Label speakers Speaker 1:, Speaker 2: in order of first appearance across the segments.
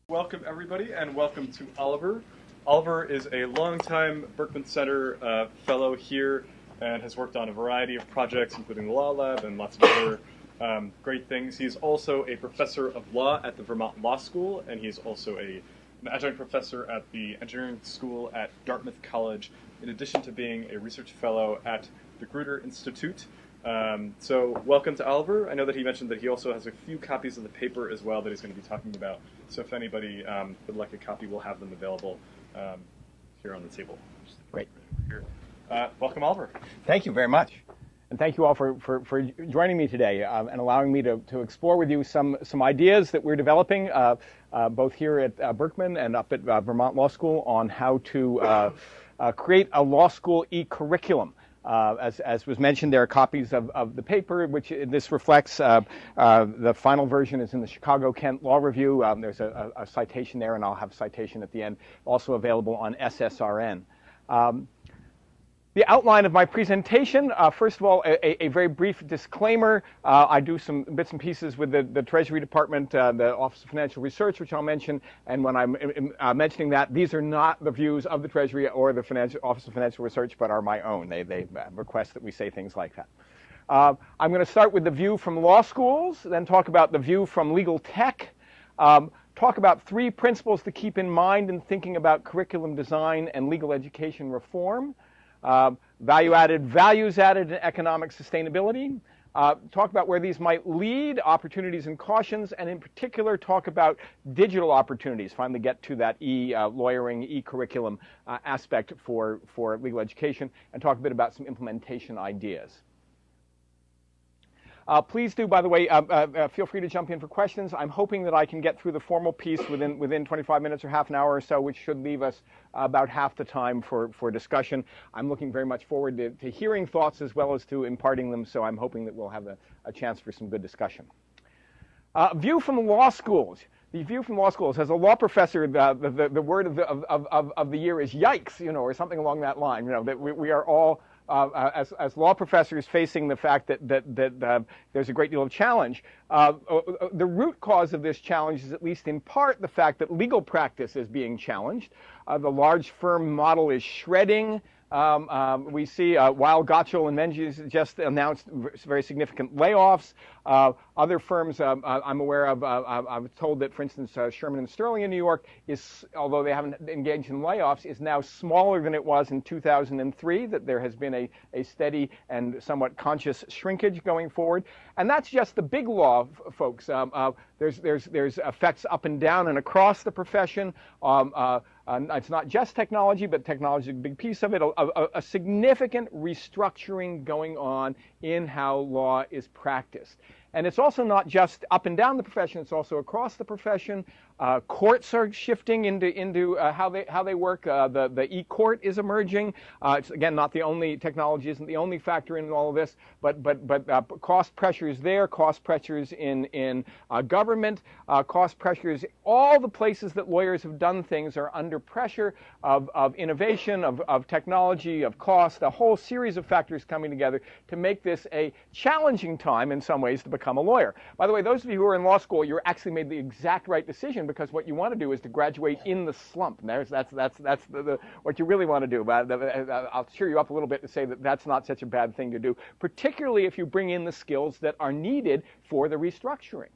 Speaker 1: Welcome, everybody, and welcome to Oliver. Oliver is a longtime Berkman Center fellow here and has worked on a variety of projects, including the Law Lab and lots of other great things. He's also a professor of law at the Vermont Law School, and he's also an adjunct professor at the engineering school at Dartmouth College, in addition to being a research fellow at the Grutter Institute. So welcome to Oliver. I know that he mentioned that he also has a few copies of the paper as well that he's going to be talking about. So if anybody would like a copy, we'll have them available here on the table.
Speaker 2: Great.
Speaker 1: Here. Welcome, Oliver.
Speaker 2: Thank you very much. And thank you all for joining me today and allowing me to explore with you some ideas that we're developing both here at Berkman and up at Vermont Law School on how to create a law school e-curriculum. As was mentioned, there are copies of the paper, which this reflects. The final version is in the Chicago-Kent Law Review. There's a citation there, and I'll have a citation at the end, also available on SSRN. The outline of my presentation, first of all, a very brief disclaimer. I do some bits and pieces with the Treasury Department, the Office of Financial Research, which I'll mention. And when I'm mentioning that, these are not the views of the Treasury or the Office of Financial Research, but are my own. They request that we say things like that. I'm going to start with the view from law schools, then talk about the view from legal tech, talk about three principles to keep in mind in thinking about curriculum design and legal education reform. Value-added, values-added, and economic sustainability. Talk about where these might lead, opportunities and cautions, and in particular talk about digital opportunities. Finally get to that e-lawyering, e-curriculum aspect for legal education, and talk a bit about some implementation ideas. Please do, by the way, feel free to jump in for questions. I'm hoping that I can get through the formal piece within 25 minutes or half an hour or so, which should leave us about half the time for discussion. I'm looking very much forward to hearing thoughts as well as to imparting them, so I'm hoping that we'll have a chance for some good discussion. View from law schools. The view from law schools, as a law professor, the word of the year is yikes, or something along that line. That we are all as law professors facing the fact that there's a great deal of challenge. The root cause of this challenge is at least in part the fact that legal practice is being challenged. The large firm model is shredding. We see Weil, Gotshal, and Menzies just announced very significant layoffs. Other firms I'm aware of, I was told that, for instance, Sherman and Sterling in New York is, although they haven't engaged in layoffs, is now smaller than it was in 2003, that there has been a steady and somewhat conscious shrinkage going forward. And that's just the big law, folks. There's effects up and down and across the profession. It's not just technology, but technology is a big piece of it. A significant restructuring going on in how law is practiced. And it's also not just up and down the profession, it's also across the profession. Courts are shifting into how they work. The e-court is emerging. It's, again, not the only, technology isn't the only factor in all of this, but cost pressures there, cost pressures in government, cost pressures, all the places that lawyers have done things are under pressure of innovation, of technology, of cost, a whole series of factors coming together to make this a challenging time in some ways to become a lawyer. By the way, those of you who are in law school, you're actually made the exact right decision, because what you want to do is to graduate in the slump. And that's what you really want to do. But I'll cheer you up a little bit to say that that's not such a bad thing to do, particularly if you bring in the skills that are needed for the restructuring.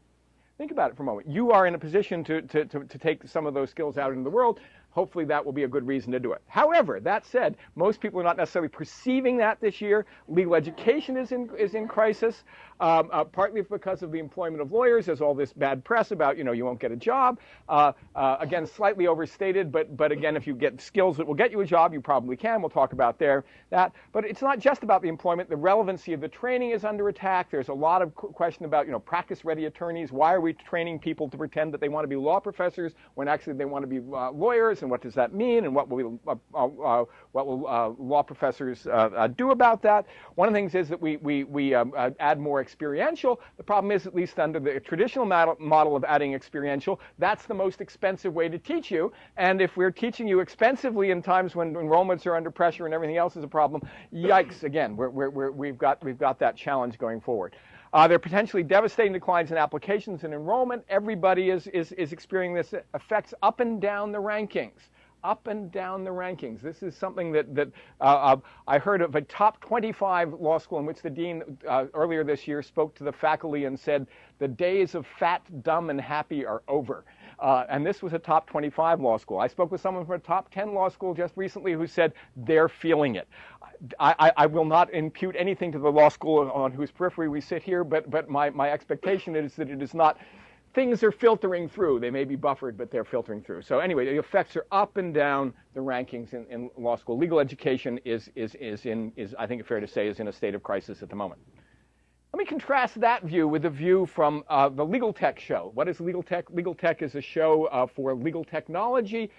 Speaker 2: Think about it for a moment. You are in a position to take some of those skills out into the world. Hopefully that will be a good reason to do it. However, that said, most people are not necessarily perceiving that this year. Legal education is in crisis, partly because of the employment of lawyers. There's all this bad press about, you won't get a job. Again, slightly overstated, but again, if you get skills that will get you a job, you probably can. We'll talk about that. But it's not just about the employment. The relevancy of the training is under attack. There's a lot of question about, practice-ready attorneys. Why are we training people to pretend that they want to be law professors when actually they want to be lawyers? And what does that mean? And what will law professors do about that? One of the things is that we add more experiential. The problem is, at least under the traditional model of adding experiential, that's the most expensive way to teach you. And if we're teaching you expensively in times when enrollments are under pressure and everything else is a problem, yikes! Again, we've got that challenge going forward. There are potentially devastating declines in applications and enrollment. Everybody is experiencing this. Affects up and down the rankings. Up and down the rankings. This is something that I heard of a top 25 law school in which the dean earlier this year spoke to the faculty and said, the days of fat, dumb, and happy are over. And this was a top 25 law school. I spoke with someone from a top 10 law school just recently who said they're feeling it. I will not impute anything to the law school on whose periphery we sit here, but my expectation is that it is not. Things are filtering through. They may be buffered, but they're filtering through. So anyway, the effects are up and down the rankings in law school. Legal education is I think it's fair to say, is in a state of crisis at the moment. Let me contrast that view with a view from the Legal Tech show. What is Legal Tech? Legal Tech is a show for legal technology.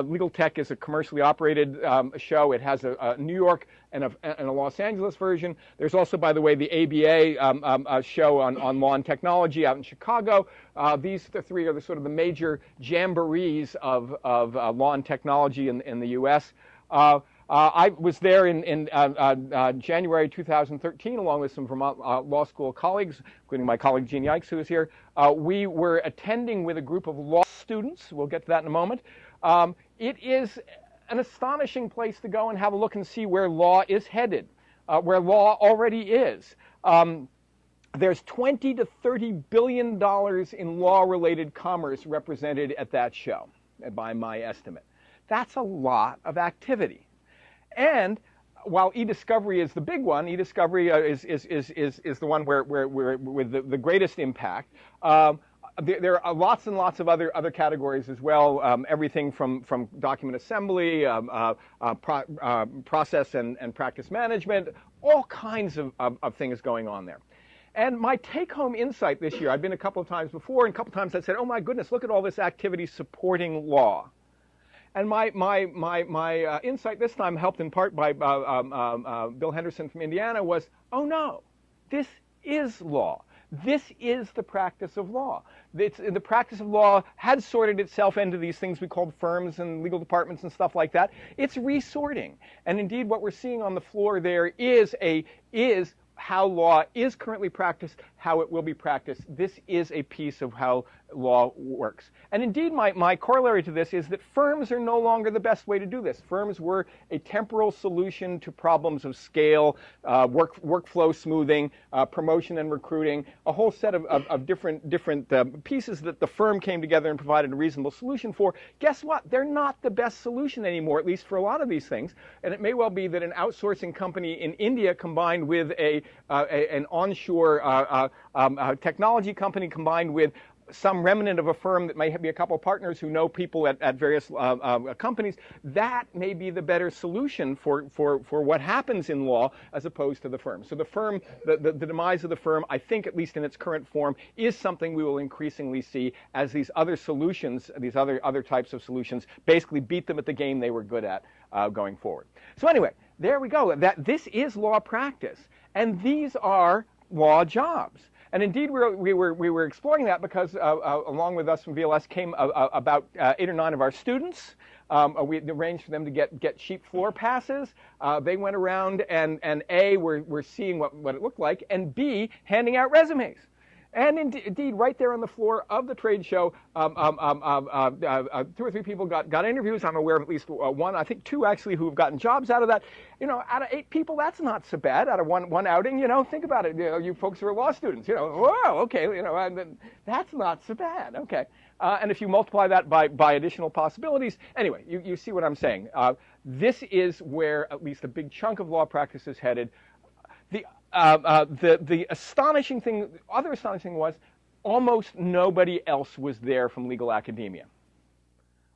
Speaker 2: Legal Tech is a commercially operated show. It has a New York and a Los Angeles version. There's also, by the way, the ABA show on law and technology out in Chicago. These three are the sort of the major jamborees of law and technology in the U.S. I was there in January 2013 along with some Vermont Law School colleagues, including my colleague Gene Yikes, who is here. We were attending with a group of law students. We'll get to that in a moment. It is an astonishing place to go and have a look and see where law is headed, where law already is. There's $20 to $30 billion in law-related commerce represented at that show, by my estimate. That's a lot of activity. And while e-discovery is the big one, e-discovery is the one where with the greatest impact. There are lots and lots of other categories as well. Everything from document assembly, process and practice management, all kinds of things going on there. And my take-home insight this year, I've been a couple of times before, and a couple of times I said, oh my goodness, look at all this activity supporting law. And my insight this time, helped in part by Bill Henderson from Indiana, was, oh no, this is law. This is the practice of law. The practice of law had sorted itself into these things we called firms and legal departments and stuff like that. It's resorting. And indeed, what we're seeing on the floor there is how law is currently practiced, how it will be practiced. This is a piece of how law works. And indeed, my corollary to this is that firms are no longer the best way to do this. Firms were a temporal solution to problems of scale, workflow smoothing, promotion and recruiting, a whole set of different pieces that the firm came together and provided a reasonable solution for. Guess what? They're not the best solution anymore, at least for a lot of these things. And it may well be that an outsourcing company in India combined with an onshore technology company combined with some remnant of a firm that may be a couple of partners who know people at various companies, that may be the better solution for what happens in law as opposed to the firm. So the firm, the demise of the firm, I think at least in its current form, is something we will increasingly see as these other solutions, these other types of solutions, basically beat them at the game they were good at going forward. So anyway, there we go. This is law practice, and these are law jobs. And indeed, we were exploring that because along with us from VLS came about 8 or 9 of our students. We arranged for them to get cheap floor passes. They went around and A, were seeing what it looked like, and B, handing out resumes. And indeed, right there on the floor of the trade show, 2 or 3 people got interviews. I'm aware of at least 1, I think 2 actually, who have gotten jobs out of that. You know, out of 8 people, that's not so bad. Out of one outing, you know, think about it. You know, you folks who are law students, you know, whoa, okay, you know, that's not so bad. Okay, and if you multiply that by additional possibilities, anyway, you see what I'm saying. This is where at least a big chunk of law practice is headed. The astonishing thing, other astonishing was almost nobody else was there from legal academia.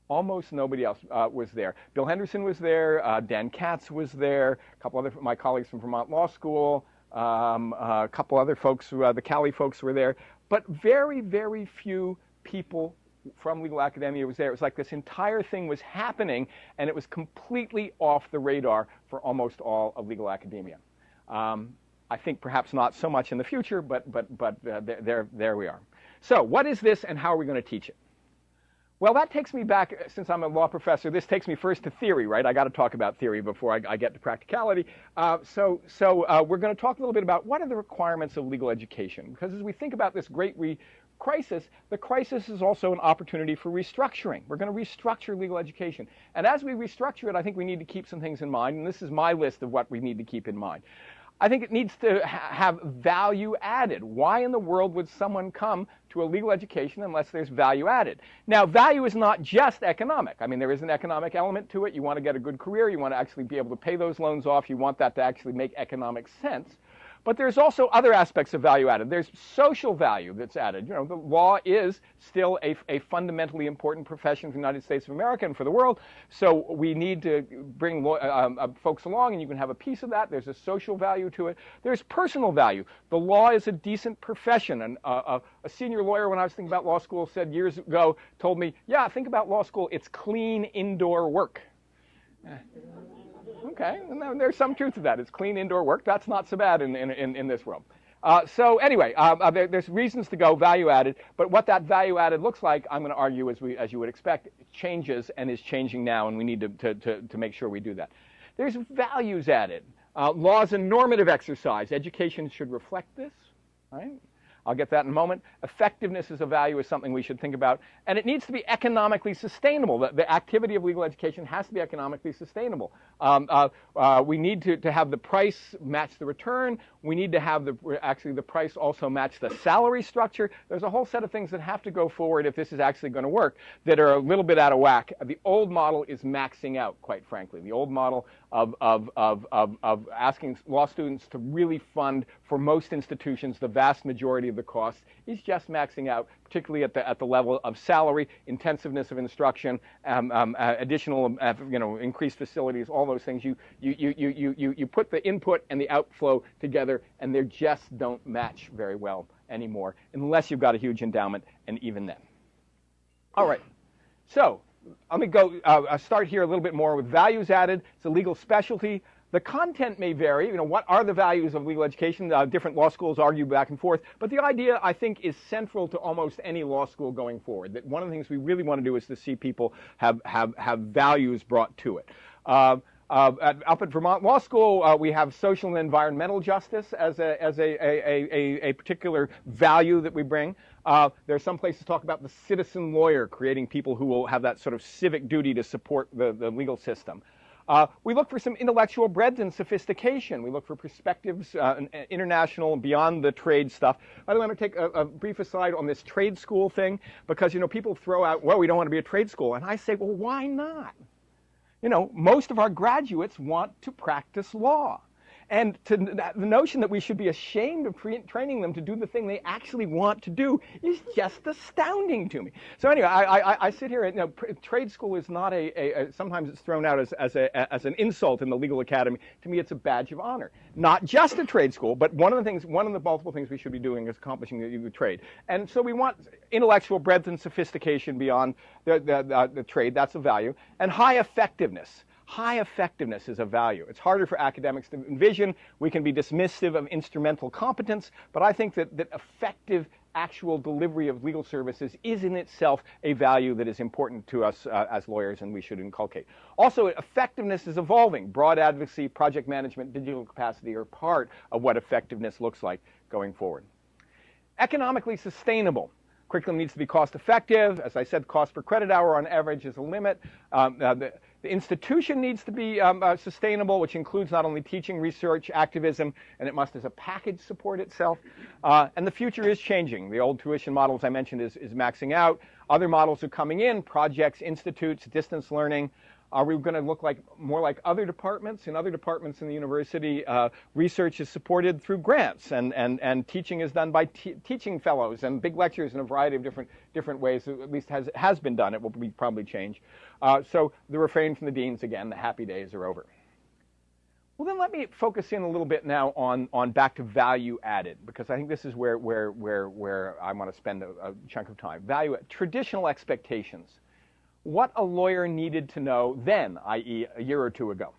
Speaker 2: Almost nobody else was there. Bill Henderson was there. Dan Katz was there. A couple other my colleagues from Vermont Law School. A couple other folks, the Cali folks were there. But very, very few people from legal academia was there. It was like this entire thing was happening, and it was completely off the radar for almost all of legal academia. I think perhaps not so much in the future, but there we are. So what is this, and how are we going to teach it? Well, that takes me back, since I'm a law professor, this takes me first to theory, right? I got to talk about theory before I get to practicality. So we're going to talk a little bit about what are the requirements of legal education. Because as we think about this great crisis, the crisis is also an opportunity for restructuring. We're going to restructure legal education. And as we restructure it, I think we need to keep some things in mind. And this is my list of what we need to keep in mind. I think it needs to have value added. Why in the world would someone come to a legal education unless there's value added? Now, value is not just economic. I mean, there is an economic element to it. You want to get a good career. You want to actually be able to pay those loans off. You want that to actually make economic sense. But there's also other aspects of value added. There's social value that's added. You know, the law is still a fundamentally important profession for the United States of America and for the world. So we need to bring folks along, and you can have a piece of that. There's a social value to it. There's personal value. The law is a decent profession. And a senior lawyer, when I was thinking about law school, said years ago, told me, yeah, think about law school. It's clean indoor work. Okay, and there's some truth to that. It's clean indoor work. That's not so bad in this world. So anyway, there's reasons to go value added, but what that value added looks like, I'm going to argue, as you would expect, changes and is changing now, and we need to make sure we do that. There's values added. Laws and normative exercise. Education should reflect this, right? I'll get that in a moment. Effectiveness as a value is something we should think about. And it needs to be economically sustainable. The activity of legal education has to be economically sustainable. We need to have the price match the return. We need to have the price also match the salary structure. There's a whole set of things that have to go forward if this is actually going to work that are a little bit out of whack. The old model is maxing out, quite frankly. The old model of asking law students to really fund, for most institutions, the vast majority of the cost is just maxing out, particularly at the level of salary, intensiveness of instruction, additional increased facilities, all those things. You put the input and the outflow together, and they just don't match very well anymore, unless you've got a huge endowment, and even then. All right, so let me go start here a little bit more with values added. It's a legal specialty. The content may vary. What are the values of legal education? Different law schools argue back and forth. But the idea, I think, is central to almost any law school going forward. That one of the things we really want to do is to see people have values brought to it. Up at Vermont Law School, we have social and environmental justice as a particular value that we bring. There are some places talk about the citizen lawyer, creating people who will have that sort of civic duty to support the legal system. We look for some intellectual breadth and sophistication. We look for perspectives, international and beyond the trade stuff. By the way, I'm going to take a brief aside on this trade school thing, because people throw out, well, we don't want to be a trade school. And I say, well, why not? Most of our graduates want to practice law. And the notion that we should be ashamed of training them to do the thing they actually want to do is just astounding to me. So anyway, I sit here, and trade school is not sometimes it's thrown out as an insult in the legal academy. To me, it's a badge of honor. Not just a trade school, but one of the multiple things we should be doing is accomplishing the trade. And so we want intellectual breadth and sophistication beyond the trade. That's a value. And high effectiveness. High effectiveness is a value. It's harder for academics to envision. We can be dismissive of instrumental competence, but I think that effective actual delivery of legal services is in itself a value that is important to us as lawyers, and we should inculcate. Also, effectiveness is evolving. Broad advocacy, project management, digital capacity are part of what effectiveness looks like going forward. Economically sustainable. Curriculum needs to be cost effective. As I said, cost per credit hour on average is a limit. The institution needs to be sustainable, which includes not only teaching, research, activism, and it must as a package support itself. And the future is changing. The old tuition model, as I mentioned, is maxing out. Other models are coming in, projects, institutes, distance learning. Are we going to look more like other departments? In other departments in the university, research is supported through grants, and teaching is done by teaching fellows and big lectures in a variety of different ways. At least has been done. It will probably change. So the refrain from the deans again: the happy days are over. Well, then let me focus in a little bit now on back to value added, because I think this is where I want to spend a chunk of time. Traditional expectations. What a lawyer needed to know then, i.e. a year or two ago.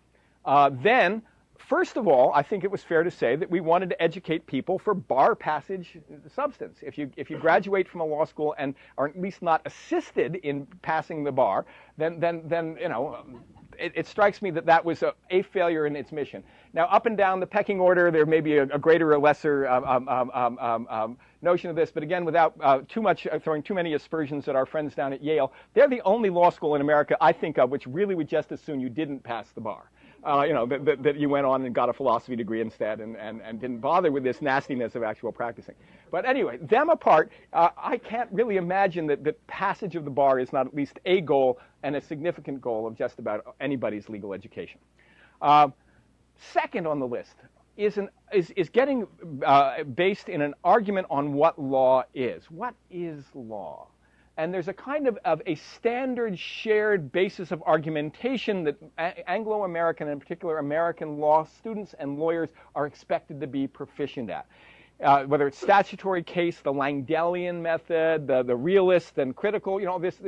Speaker 2: Then, First of all, I think it was fair to say that we wanted to educate people for bar passage substance. If you graduate from a law school and are at least not assisted in passing the bar, then you know, it strikes me that that was a failure in its mission. Now, up and down the pecking order, there may be a greater or lesser notion of this, but again, without throwing too many aspersions at our friends down at Yale, they're the only law school in America I think of which really would just as soon you didn't pass the bar. You know, that you went on and got a philosophy degree instead and didn't bother with this nastiness of actual practicing. But anyway, them apart, I can't really imagine that passage of the bar is not at least a goal and a significant goal of just about anybody's legal education. Second on the list is getting based in an argument on what law is. What is law? And there's a kind of a standard shared basis of argumentation that Anglo-American, and in particular American law students and lawyers are expected to be proficient at. Whether it's statutory case, the Langdellian method, the realist and critical, you know, this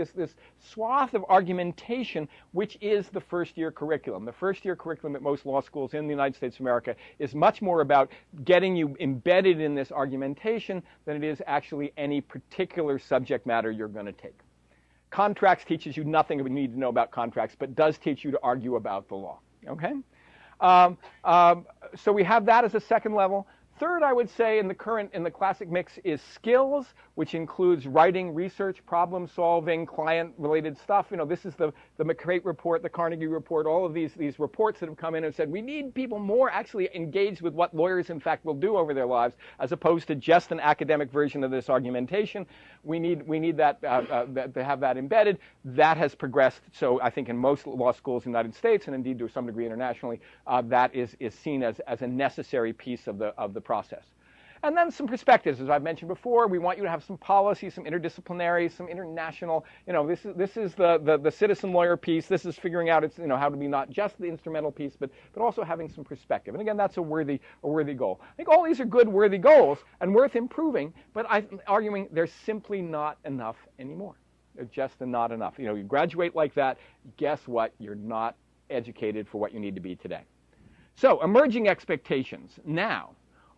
Speaker 2: swath of argumentation, which is the first-year curriculum. The first-year curriculum at most law schools in the United States of America is much more about getting you embedded in this argumentation than it is actually any particular subject matter you're going to take. Contracts teaches you nothing you need to know about contracts, but does teach you to argue about the law. Okay? So we have that as a second level. Third, I would say in the classic mix is skills, which includes writing, research, problem solving, client-related stuff. You know, this is the McCrate report, the Carnegie report, all of these reports that have come in and said we need people more actually engaged with what lawyers in fact will do over their lives, as opposed to just an academic version of this argumentation. We need that to have that embedded. That has progressed. So I think in most law schools in the United States, and indeed to some degree internationally, that is seen as a necessary piece of the process. And then some perspectives, as I've mentioned before. We want you to have some policy, some interdisciplinary, some international. You know, this is the citizen lawyer piece. This is figuring out how to be not just the instrumental piece, but also having some perspective. And again, that's a worthy goal. I think all these are good, worthy goals and worth improving. But I'm arguing there's simply not enough anymore. They're just not enough. You know, you graduate like that. Guess what? You're not educated for what you need to be today. So emerging expectations now.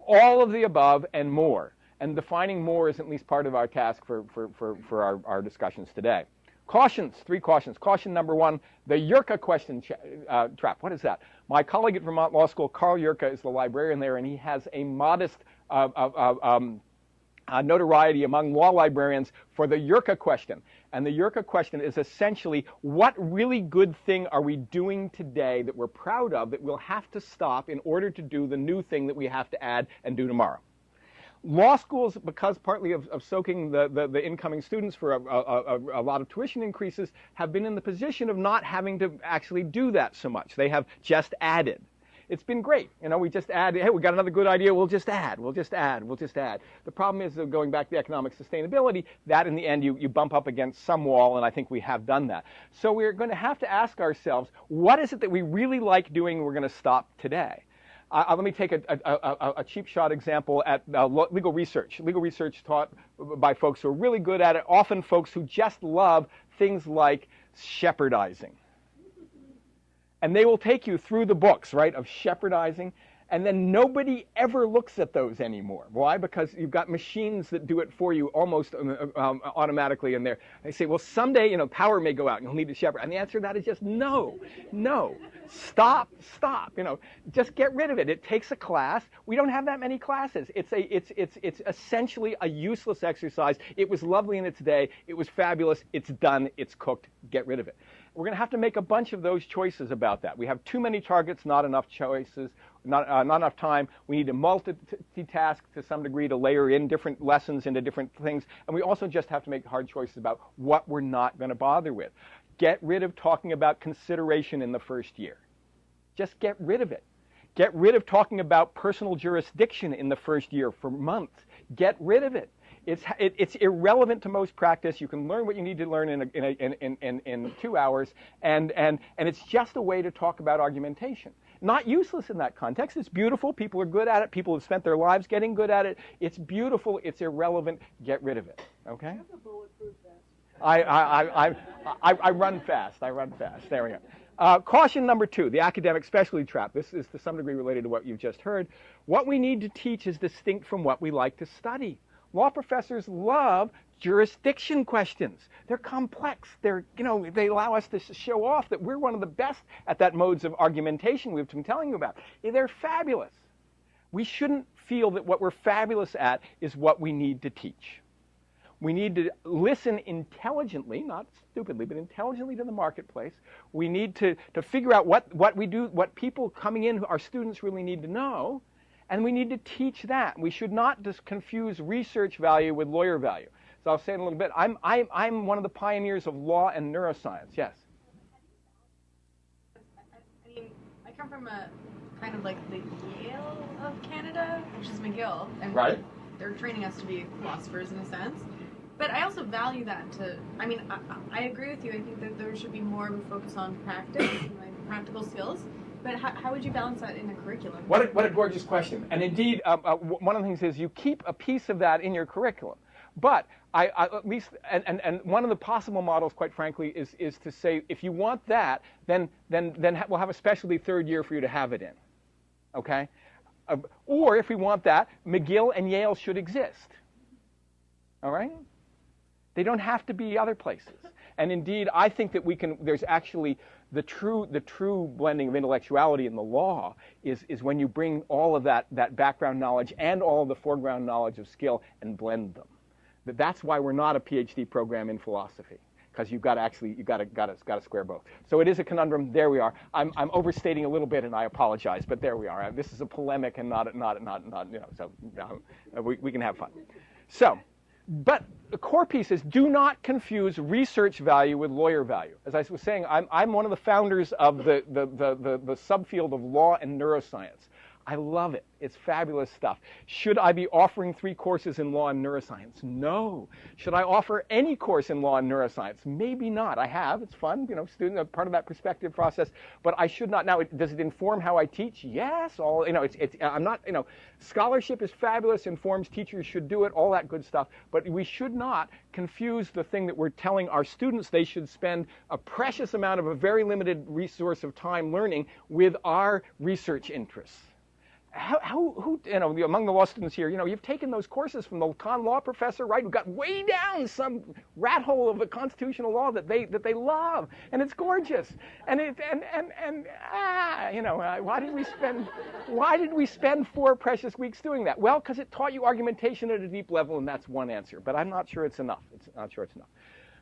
Speaker 2: All of the above and more. And defining more is at least part of our task for our discussions today. Cautions, 3 cautions. Caution number 1, the Yurka Question trap. What is that? My colleague at Vermont Law School, Carl Yurka, is the librarian there, and he has a modest notoriety among law librarians for the Yurka Question. And the Yurka Question is essentially, what really good thing are we doing today that we're proud of that we'll have to stop in order to do the new thing that we have to add and do tomorrow? Law schools, because partly of soaking the incoming students for a lot of tuition increases, have been in the position of not having to actually do that so much. They have just added. It's been great. You know, we just add, hey, we got another good idea, we'll just add. The problem is, going back to the economic sustainability, that in the end you bump up against some wall, and I think we have done that. So we're going to have to ask ourselves, what is it that we really like doing we're going to stop today? Let me take a cheap shot example at legal research. Legal research taught by folks who are really good at it, often folks who just love things like shepherdizing. And they will take you through the books, right, of shepherdizing, and then nobody ever looks at those anymore. Why? Because you've got machines that do it for you almost automatically in there. They say, well, someday, you know, power may go out and you'll need to shepherd. And the answer to that is just no. Stop. You know, just get rid of it. It takes a class. We don't have that many classes. It's essentially a useless exercise. It was lovely in its day. It was fabulous. It's done. It's cooked. Get rid of it. We're going to have to make a bunch of those choices about that. We have too many targets, not enough choices, not enough time. We need to multitask to some degree to layer in different lessons into different things. And we also just have to make hard choices about what we're not going to bother with. Get rid of talking about consideration in the first year. Just get rid of it. Get rid of talking about personal jurisdiction in the first year for months. Get rid of it. It's irrelevant to most practice. You can learn what you need to learn in 2 hours, and it's just a way to talk about argumentation. Not useless in that context. It's beautiful. People are good at it. People have spent their lives getting good at it. It's beautiful. It's irrelevant. Get rid of it. Okay?
Speaker 3: You have a bulletproof vest.
Speaker 2: I run fast. There we go. Caution number 2, the academic specialty trap. This is to some degree related to what you've just heard. What we need to teach is distinct from what we like to study. Law professors love jurisdiction questions. They're complex. They allow us to show off that we're one of the best at that modes of argumentation we've been telling you about. They're fabulous. We shouldn't feel that what we're fabulous at is what we need to teach. We need to listen intelligently, not stupidly, but intelligently to the marketplace. We need to figure out what we do, what people coming in, our students really need to know, and we need to teach that. We should not just confuse research value with lawyer value. So I'll say it in a little bit. I'm one of the pioneers of law and neuroscience. Yes?
Speaker 3: I mean, I come from a kind of like the Yale of Canada, which is McGill. And
Speaker 2: right.
Speaker 3: They're training us to be philosophers in a sense. But I also value that I agree with you. I think that there should be more of a focus on practice, like practical skills. But how would you balance that in a curriculum?
Speaker 2: What a gorgeous question. And indeed, one of the things is you keep a piece of that in your curriculum. But I at least, and one of the possible models, quite frankly, is to say, if you want that, then we'll have a specialty third year for you to have it in. Okay? Or if we want that, McGill and Yale should exist. All right? They don't have to be other places. And indeed, I think that there's actually the true blending of intellectuality in the law is when you bring all of that background knowledge and all of the foreground knowledge of skill and blend them. That's why we're not a PhD program in philosophy, because you've got to square both. So it is a conundrum. There we are. I'm overstating a little bit, and I apologize, but there we are. This is a polemic and not so we can have fun. So. But the core piece is do not confuse research value with lawyer value. As I was saying, I'm one of the founders of the subfield of law and neuroscience. I love it. It's fabulous stuff. Should I be offering 3 courses in law and neuroscience? No. Should I offer any course in law and neuroscience? Maybe not. I have. It's fun. Student part of that perspective process. But I should not. Now, does it inform how I teach? Yes. I'm not. Scholarship is fabulous. Informs teachers should do it. All that good stuff. But we should not confuse the thing that we're telling our students they should spend a precious amount of a very limited resource of time learning with our research interests. Who among the law students here, you've taken those courses from the con law professor, right? Who got way down some rat hole of the constitutional law that they love, and it's gorgeous. Why did we spend 4 precious weeks doing that? Well, because it taught you argumentation at a deep level, and that's one answer. But I'm not sure it's enough.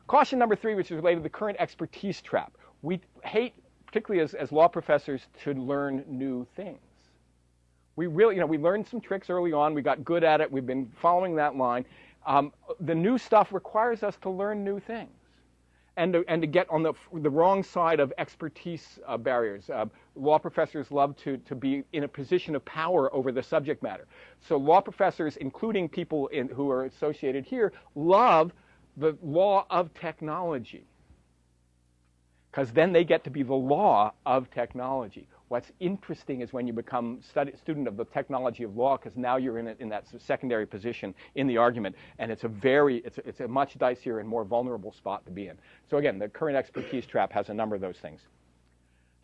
Speaker 2: Caution number 3, which is related to the current expertise trap. We hate, particularly as law professors, to learn new things. We really, we learned some tricks early on. We got good at it. We've been following that line. The new stuff requires us to learn new things and to get on the wrong side of expertise barriers. Law professors love to be in a position of power over the subject matter. So law professors, including people who are associated here, love the law of technology, because then they get to be the law of technology. What's interesting is when you become student of the technology of law, because now you're in that secondary position in the argument, and it's a much dicier and more vulnerable spot to be in. So again, the current expertise trap has a number of those things.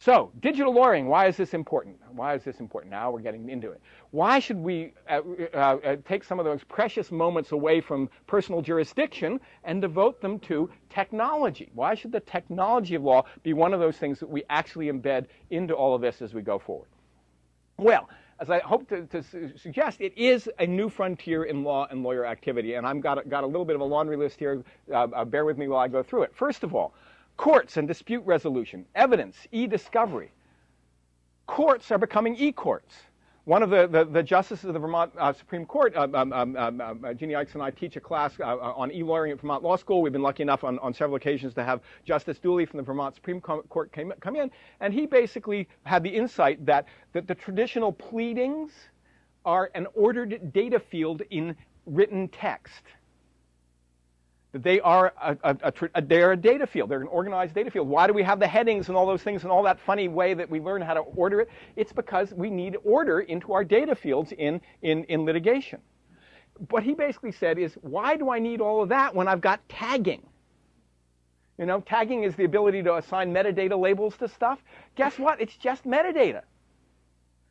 Speaker 2: So, digital lawyering, why is this important? Now we're getting into it. Why should we take some of those precious moments away from personal jurisdiction and devote them to technology? Why should the technology of law be one of those things that we actually embed into all of this as we go forward? Well, as I hope to suggest, it is a new frontier in law and lawyer activity, and I've got a little bit of a laundry list here. Bear with me while I go through it. First of all, courts and dispute resolution, evidence, e-discovery. Courts are becoming e-courts. One of the justices of the Vermont Supreme Court, Jeannie Ikes and I teach a class on e-lawyering at Vermont Law School. We've been lucky enough on several occasions to have Justice Dooley from the Vermont Supreme Court come in, and he basically had the insight that the traditional pleadings are an ordered data field in written text. They are a data field. They're an organized data field. Why do we have the headings and all those things and all that funny way that we learn how to order it? It's because we need order into our data fields in litigation. What he basically said is, why do I need all of that when I've got tagging? You know, tagging is the ability to assign metadata labels to stuff. Guess what? It's just metadata.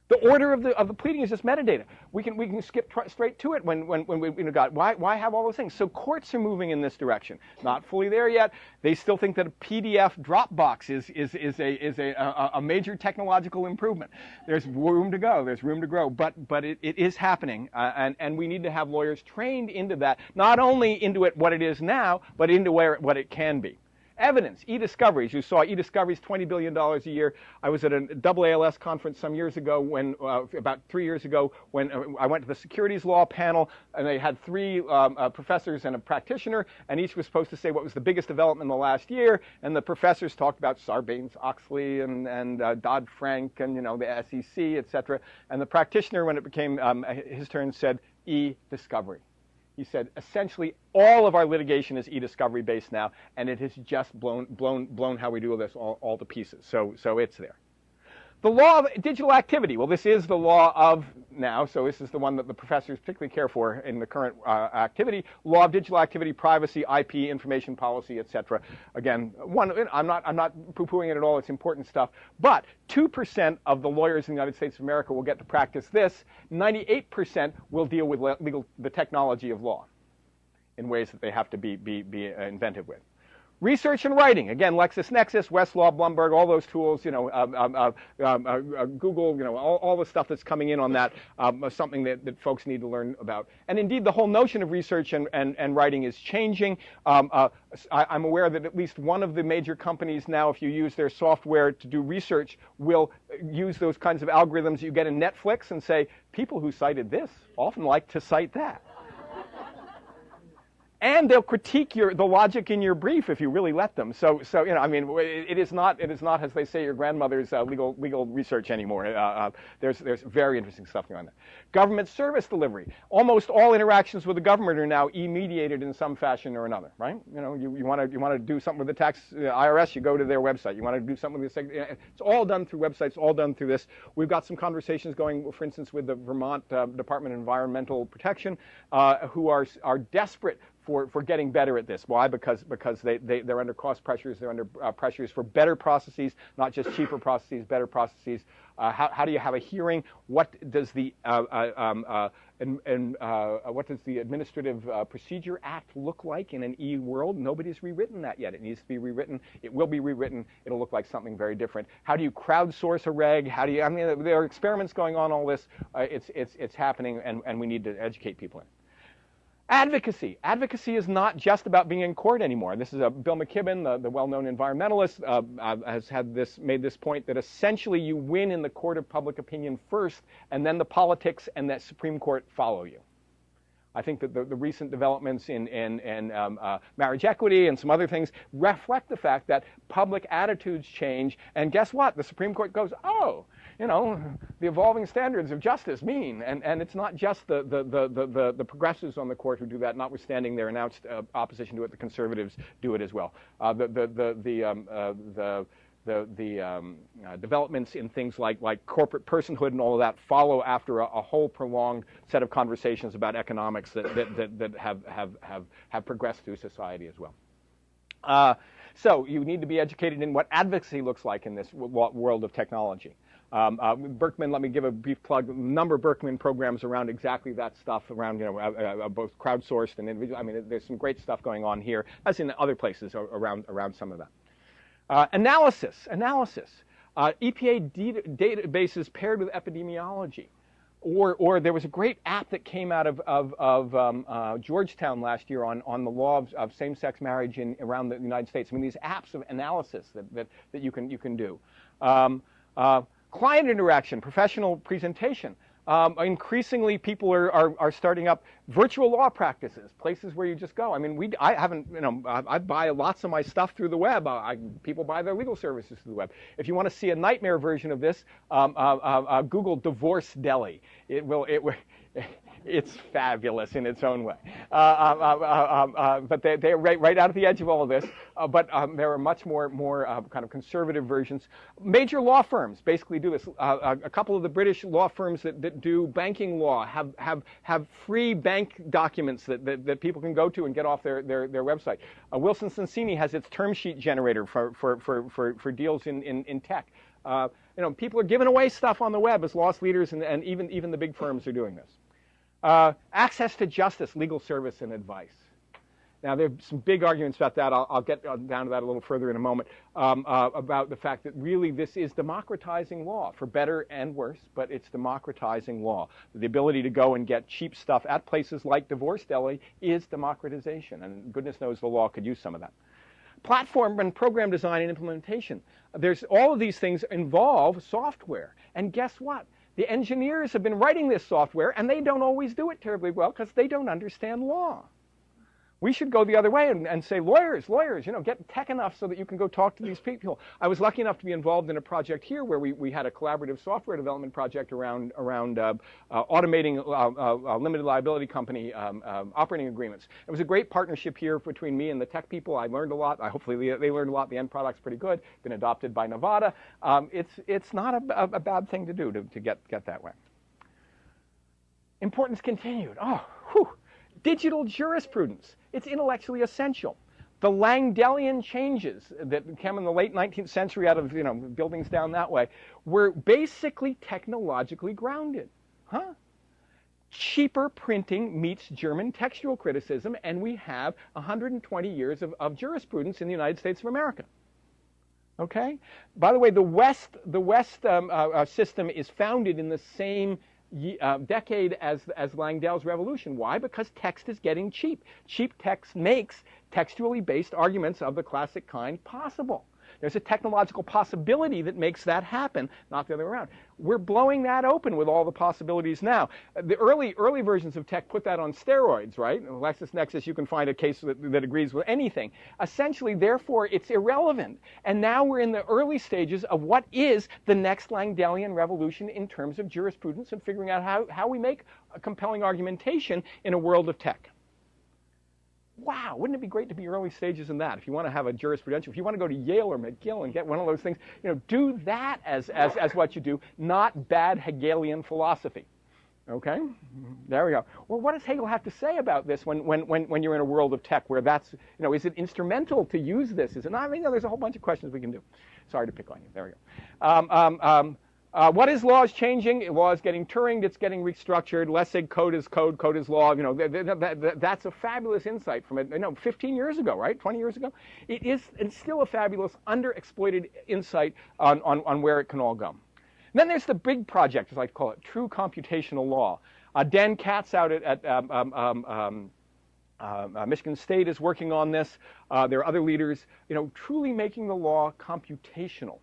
Speaker 2: The order of the pleading is just metadata. We can skip straight to it when we got why have all those things? So courts are moving in this direction. Not fully there yet. They still think that a PDF Dropbox is a major technological improvement. There's room to go. There's room to grow. But it is happening, and we need to have lawyers trained into that. Not only into it what it is now, but into what it can be. Evidence, e-discoveries. You saw e-discoveries, $20 billion a year. I was at a AALS conference some years ago, about 3 years ago, when I went to the securities law panel, and they had 3 professors and a practitioner, and each was supposed to say what was the biggest development in the last year. And the professors talked about Sarbanes-Oxley and Dodd-Frank and the SEC, et cetera. And the practitioner, when it became his turn, said e-discovery. He said, essentially, all of our litigation is e-discovery based now, and it has just blown how we do this all to pieces. So it's there. The law of digital activity. Well, this is the law of now, so this is the one that the professors particularly care for in the current activity. Law of digital activity, privacy, IP, information policy, etc. Again, I'm not poo-pooing it at all. It's important stuff. But 2% of the lawyers in the United States of America will get to practice this. 98% will deal with the technology of law in ways that they have to be inventive with. Research and writing, again, LexisNexis, Westlaw, Bloomberg, all those tools, Google, all the stuff that's coming in on that, something that folks need to learn about. And indeed, the whole notion of research and writing is changing. I'm aware that at least one of the major companies now, if you use their software to do research, will use those kinds of algorithms you get in Netflix and say, people who cited this often like to cite that. And they'll critique the logic in your brief if you really let them. So it is not, as they say, your grandmother's legal research anymore. There's very interesting stuff going on there. Government service delivery. Almost all interactions with the government are now e-mediated in some fashion or another, right? You want to do something with the tax IRS, you go to their website. You want to do something with the it's all done through websites, all done through this. We've got some conversations going, for instance, with the Vermont Department of Environmental Protection, who are desperate for getting better at this. Why? Because they're under cost pressures. They're under pressures for better processes, not just cheaper processes, better processes. How do you have a hearing? What does the Administrative Procedure Act look like in an e-world? Nobody's rewritten that yet. It needs to be rewritten. It will be rewritten. It'll look like something very different. How do you crowdsource a reg? There are experiments going on all this. It's happening, and we need to educate people in. Advocacy. Advocacy is not just about being in court anymore. This is Bill McKibben, the well-known environmentalist, has made this point that essentially you win in the court of public opinion first, and then the politics and the Supreme Court follow you. I think that the recent developments in marriage equity and some other things reflect the fact that public attitudes change, and guess what? The Supreme Court goes, oh, the evolving standards of justice mean, and it's not just the progressives on the court who do that, notwithstanding their announced opposition to it. The conservatives do it as well. The developments in things like corporate personhood and all of that follow after a whole prolonged set of conversations about economics that have progressed through society as well. So you need to be educated in what advocacy looks like in this world of technology. Berkman, let me give a brief plug. A number of Berkman programs around exactly that stuff, around both crowdsourced and individual. There's some great stuff going on here, as in other places around some of that. Analysis. EPA databases paired with epidemiology. Or there was a great app that came out of Georgetown last year on the law of same-sex marriage around the United States. These apps of analysis that you can do. Client interaction, professional presentation. Increasingly, people are starting up virtual law practices, places where you just go. I buy lots of my stuff through the web. People buy their legal services through the web. If you want to see a nightmare version of this, Google Divorce Deli. It's fabulous in its own way. But they're right out at the edge of all of this. But there are much more kind of conservative versions. Major law firms basically do this. A couple of the British law firms that do banking law have free banking blank documents that people can go to and get off their website. Wilson Sonsini has its term sheet generator for deals in tech. People are giving away stuff on the web as loss leaders, and even the big firms are doing this. Access to justice, legal service, and advice. Now, there are some big arguments about that. I'll get down to that a little further in a moment, about the fact that really this is democratizing law, for better and worse, but it's democratizing law. The ability to go and get cheap stuff at places like Divorce Deli is democratization, and goodness knows the law could use some of that. Platform and program design and implementation. All of these things involve software, and guess what? The engineers have been writing this software, and they don't always do it terribly well because they don't understand law. We should go the other way and say, lawyers, get tech enough so that you can go talk to these people. I was lucky enough to be involved in a project here where we had a collaborative software development project around automating limited liability company operating agreements. It was a great partnership here between me and the tech people. I learned a lot. Hopefully they learned a lot. The end product's pretty good. Been adopted by Nevada. It's not a bad thing to do to get that way. Importance continued. Oh, whew. Digital jurisprudence. It's intellectually essential. The Langdellian changes that came in the late 19th century out of buildings down that way were basically technologically grounded. Cheaper printing meets German textual criticism, and we have 120 years of jurisprudence in the United States of America. Okay? By the way, the West system is founded in the same decade as Langdell's revolution. Why? Because text is getting cheap. Cheap text makes textually based arguments of the classic kind possible. There's a technological possibility that makes that happen, not the other way around. We're blowing that open with all the possibilities now. The early versions of tech put that on steroids, right? In LexisNexis, you can find a case that agrees with anything. Essentially, therefore, it's irrelevant. And now we're in the early stages of what is the next Langdellian revolution in terms of jurisprudence and figuring out how we make a compelling argumentation in a world of tech. Wow, wouldn't it be great to be early stages in that? If you want to have a jurisprudential, if you want to go to Yale or McGill and get one of those things, do that as what you do, not bad Hegelian philosophy. Okay? There we go. Well, what does Hegel have to say about this when you're in a world of tech where that's, is it instrumental to use this? Is it not? There's a whole bunch of questions we can do. Sorry to pick on you. There we go. What is law is changing? Law is getting Turinged. It's getting restructured. Lessig, code is code. Code is law. That's a fabulous insight from it. 15 years ago, right? 20 years ago. It's still a fabulous underexploited insight on where it can all go. And then there's the big project, as I like to call it, true computational law. Dan Katz out at Michigan State is working on this. There are other leaders, truly making the law computational.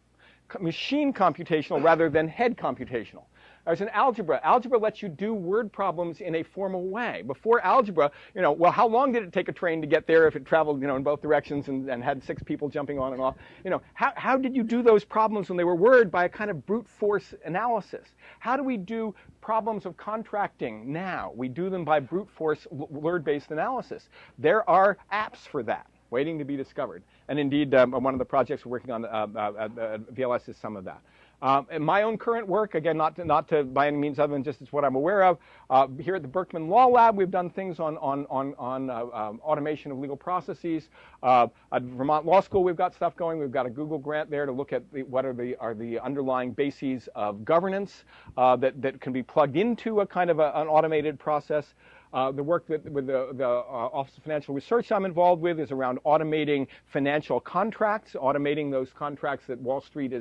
Speaker 2: Machine computational rather than head computational. There's an algebra. Algebra lets you do word problems in a formal way. Before algebra, well, how long did it take a train to get there if it traveled, in both directions and had 6 people jumping on and off? How did you do those problems when they were word by a kind of brute force analysis? How do we do problems of contracting now? We do them by brute force word-based analysis. There are apps for that, waiting to be discovered. And indeed, one of the projects we're working on at VLS is some of that. In my own current work, again, not to by any means other than just it's what I'm aware of, here at the Berkman Law Lab, we've done things on automation of legal processes. At Vermont Law School, we've got stuff going. We've got a Google grant there to look at what are the underlying bases of governance that can be plugged into a kind of an automated process. The work with the Office of Financial Research I'm involved with is around automating financial contracts, automating those contracts that Wall Street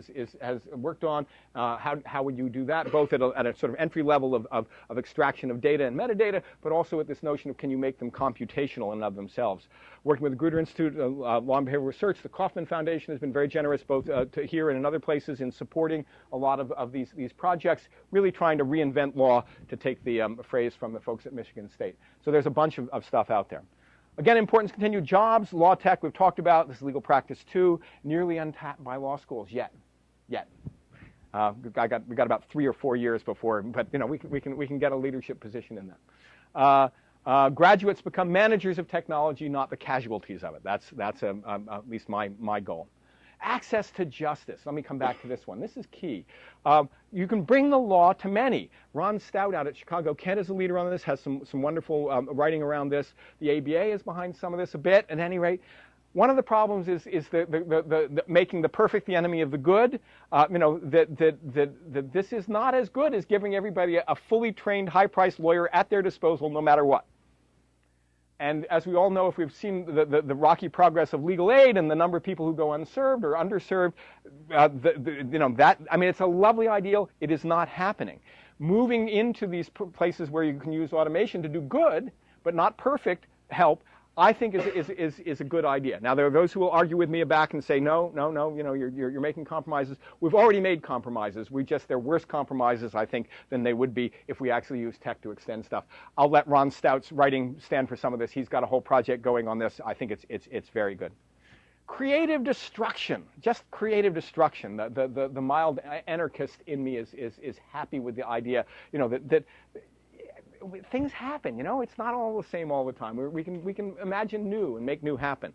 Speaker 2: has worked on. How would you do that, both at a sort of entry level of extraction of data and metadata, but also at this notion of can you make them computational in and of themselves. Working with the Grutter Institute, Law and Behavioral Research, the Kauffman Foundation has been very generous both here and in other places in supporting a lot of these projects, really trying to reinvent law, to take the phrase from the folks at Michigan State. So there's a bunch of stuff out there. Again, importance continued. Jobs, law tech, we've talked about. This is legal practice too. Nearly untapped by law schools yet. We got about 3 or 4 years before, but we can get a leadership position in that. Graduates become managers of technology, not the casualties of it. That's at least my goal. access to justice. Let me come back to this one. This is key. You can bring the law to many. Ron Stout out at Chicago Kent is a leader on this, has some wonderful writing around this. The ABA is behind some of this a bit, at any rate. One of the problems is the making the perfect the enemy of the good. That this is not as good as giving everybody a fully trained, high-priced lawyer at their disposal no matter what. And as we all know, if we've seen the rocky progress of legal aid and the number of people who go unserved or underserved, it's a lovely ideal. It is not happening. Moving into these places where you can use automation to do good, but not perfect help, I think is a good idea. Now, there are those who will argue with me back and say, no, you're making compromises. We've already made compromises. They're worse compromises, I think, than they would be if we actually use tech to extend stuff. I'll let Ron Stout's writing stand for some of this. He's got a whole project going on this. I think it's very good. Creative destruction, just creative destruction. The mild anarchist in me is happy with the idea, that things happen, it's not all the same all the time. We can imagine new and make new happen.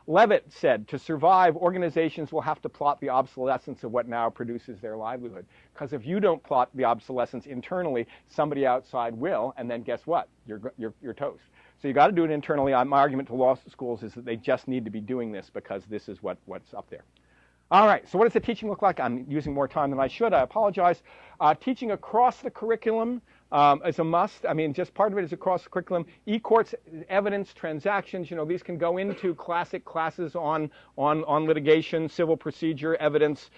Speaker 2: Levitt said, to survive, organizations will have to plot the obsolescence of what now produces their livelihood. Because if you don't plot the obsolescence internally, somebody outside will, and then guess what? You're toast. So you got to do it internally. My argument to law schools is that they just need to be doing this because this is what's up there. All right, so what does the teaching look like? I'm using more time than I should. I apologize. Teaching across the curriculum is a must. Just part of it is across the curriculum. E-courts, evidence, transactions, these can go into classic classes on litigation, civil procedure, evidence,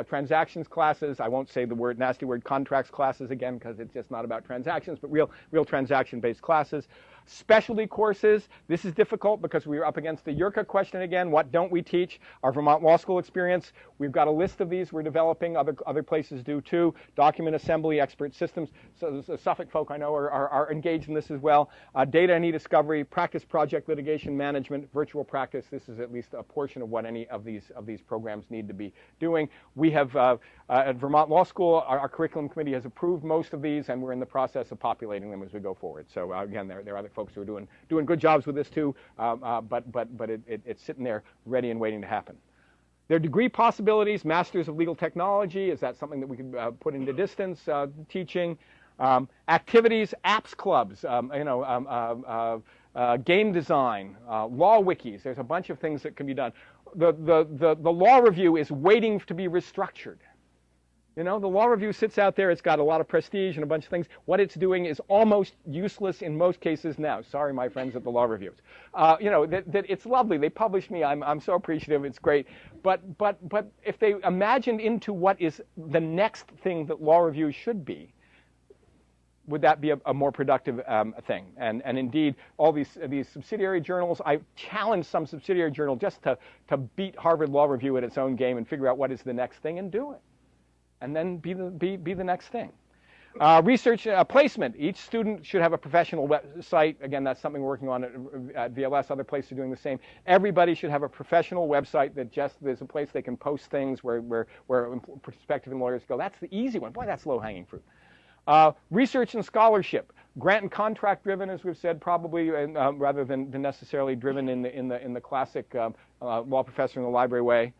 Speaker 2: transactions classes. I won't say the nasty word contracts classes again because it's just not about transactions, but real transaction-based classes. Specialty courses, this is difficult because we're up against the Yurka question again. What don't we teach? Our Vermont Law School experience, we've got a list of these we're developing. Other places do too. Document assembly, expert systems. So the Suffolk folk I know are engaged in this as well. Data and e-discovery, practice project litigation management, virtual practice. This is at least a portion of what any of these programs need to be doing. We have, at Vermont Law School, our curriculum committee has approved most of these, and we're in the process of populating them as we go forward. So again, there are other folks who are doing good jobs with this too, but it's sitting there ready and waiting to happen. There are degree possibilities, Masters of Legal Technology. Is that something that we could put into distance teaching? Activities, apps clubs, game design, law wikis. There's a bunch of things that can be done. The law review is waiting to be restructured. The law review sits out there. It's got a lot of prestige and a bunch of things. What it's doing is almost useless in most cases now. Sorry, my friends at the law reviews. That it's lovely. They publish me. I'm so appreciative. It's great. But if they imagined into what is the next thing that law reviews should be, would that be a more productive thing? And indeed, all these subsidiary journals, I challenge some subsidiary journal just to beat Harvard Law Review at its own game and figure out what is the next thing and do it. And then be the next thing. Research placement. Each student should have a professional website. Again, that's something we're working on at VLS. Other places are doing the same. Everybody should have a professional website that there's a place they can post things where prospective lawyers go, that's the easy one. Boy, that's low-hanging fruit. Research and scholarship. Grant and contract driven, as we've said, probably rather than necessarily driven in the classic law professor in the library way.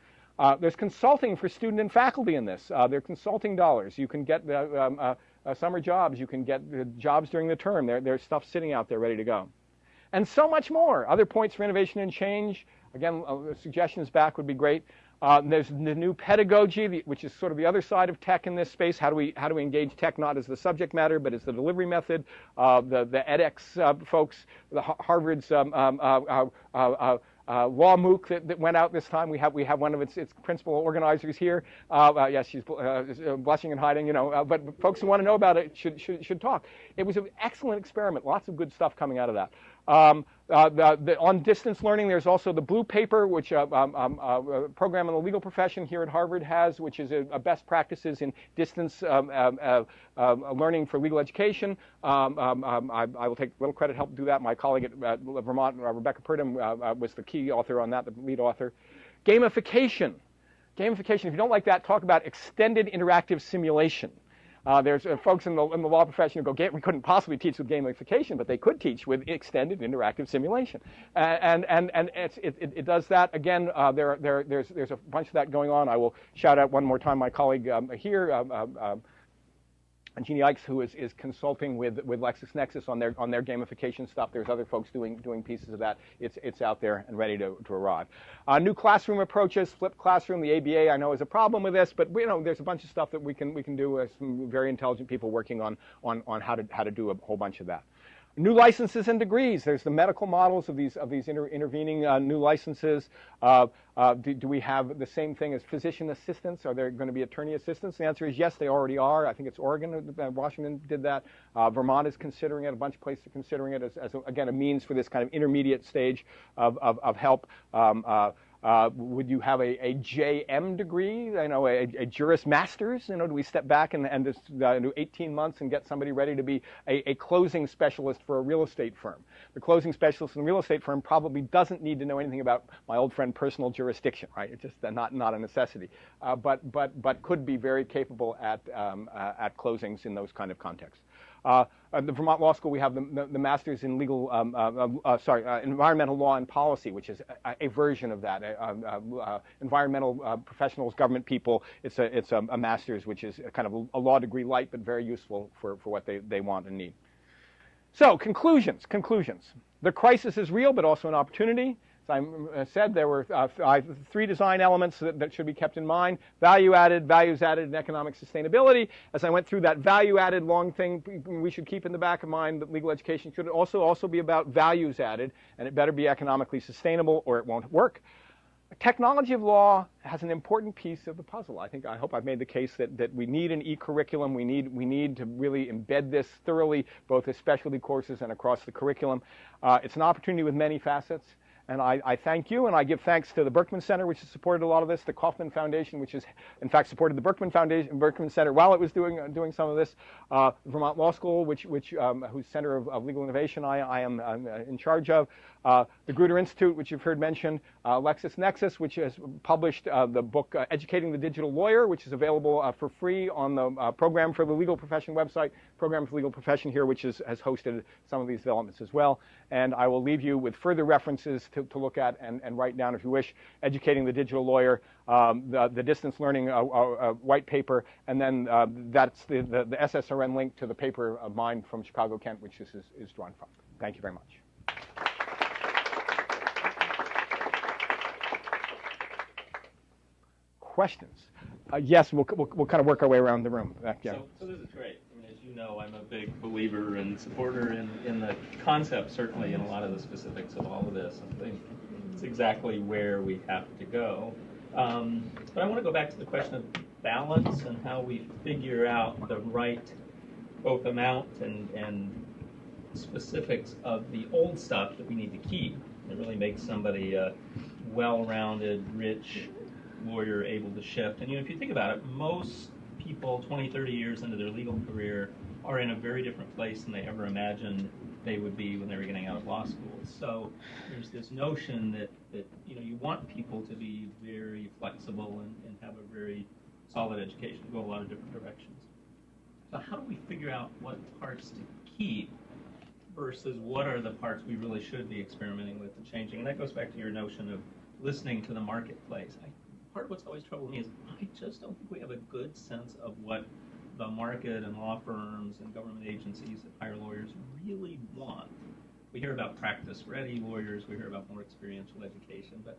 Speaker 2: There's consulting for student and faculty in this. There are consulting dollars. You can get summer jobs. You can get jobs during the term. There's stuff sitting out there ready to go. And so much more. Other points for innovation and change. Again, suggestions back would be great. There's the new pedagogy, which is sort of the other side of tech in this space. How do we engage tech not as the subject matter, but as the delivery method? The edX folks, the Harvard's Law MOOC that went out this time. We have one of its principal organizers here. Yes, she's blushing and hiding, but folks who want to know about it should talk. It was an excellent experiment. Lots of good stuff coming out of that. On distance learning, there's also the Blue Paper, which a program in the legal profession here at Harvard has, which is a best practices in distance learning for legal education. I will take little credit, help do that. My colleague at Vermont, Rebecca Purdom, was the key author on that, the lead author. Gamification. If you don't like that, talk about extended interactive simulation. There's folks in the law profession who go, we couldn't possibly teach with gamification, but they could teach with extended interactive simulation. And it does that. Again, there's a bunch of that going on. I will shout out one more time my colleague here, Jeannie Ikes, who is consulting with LexisNexis on their gamification stuff. There's other folks doing pieces of that. It's out there and ready to arrive. New classroom approaches, flipped classroom. The ABA I know is a problem with this, but there's a bunch of stuff that we can do. Some very intelligent people working on how to do a whole bunch of that. New licenses and degrees. There's the medical models of these intervening new licenses. Do we have the same thing as physician assistants? Are there going to be attorney assistants? The answer is yes, they already are. I think it's Oregon, Washington did that. Vermont is considering it. A bunch of places are considering it as again, a means for this kind of intermediate stage of help. Would you have a JM degree, a Juris Masters? Do we step back and just do 18 months and get somebody ready to be a closing specialist for a real estate firm? The closing specialist in a real estate firm probably doesn't need to know anything about my old friend personal jurisdiction, right? It's just not a necessity, but could be very capable at closings in those kind of contexts. At the Vermont Law School, we have the Masters in Legal, Environmental Law and Policy, which is a version of that. Environmental professionals, government people. It's a Master's, which is kind of a law degree light, but very useful for what they want and need. So conclusions. The crisis is real, but also an opportunity. I said there were 3 design elements that should be kept in mind: value added, values added, and economic sustainability. As I went through that value added long thing, we should keep in the back of mind that legal education should also be about values added, and it better be economically sustainable or it won't work. Technology of law has an important piece of the puzzle. I hope I've made the case that we need an e-curriculum. We need to really embed this thoroughly, both as specialty courses and across the curriculum. It's an opportunity with many facets. And I thank you, and I give thanks to the Berkman Center, which has supported a lot of this, the Kauffman Foundation, which has, in fact, supported the Berkman Center while it was doing some of this, Vermont Law School, whose Center of Legal Innovation I'm in charge of, the Grutter Institute, which you've heard mentioned, LexisNexis, which has published the book Educating the Digital Lawyer, which is available for free on the Program for the Legal Profession website, Program for the Legal Profession here, which has hosted some of these developments as well. And I will leave you with further references to look at and write down if you wish: Educating the Digital Lawyer, the distance learning white paper, and then that's the SSRN link to the paper of mine from Chicago Kent, which this is drawn from. Thank you very much. Questions? Yes, we'll kind of work our way around the room.
Speaker 4: So this is great. I mean, as you know, I'm a big believer and supporter in the concept, certainly, in a lot of the specifics of all of this. I think it's exactly where we have to go. But I want to go back to the question of balance and how we figure out the right both amount and specifics of the old stuff that we need to keep. It really makes somebody a well-rounded, rich lawyer able to shift. And if you think about it, most people 20, 30 years into their legal career are in a very different place than they ever imagined they would be when they were getting out of law school. So there's this notion that you want people to be very flexible and have a very solid education, go a lot of different directions. So how do we figure out what parts to keep versus what are the parts we really should be experimenting with and changing? And that goes back to your notion of listening to the marketplace. Part of what's always troubled me is I just don't think we have a good sense of what the market and law firms and government agencies that hire lawyers really want. We hear about practice-ready lawyers, we hear about more experiential education, but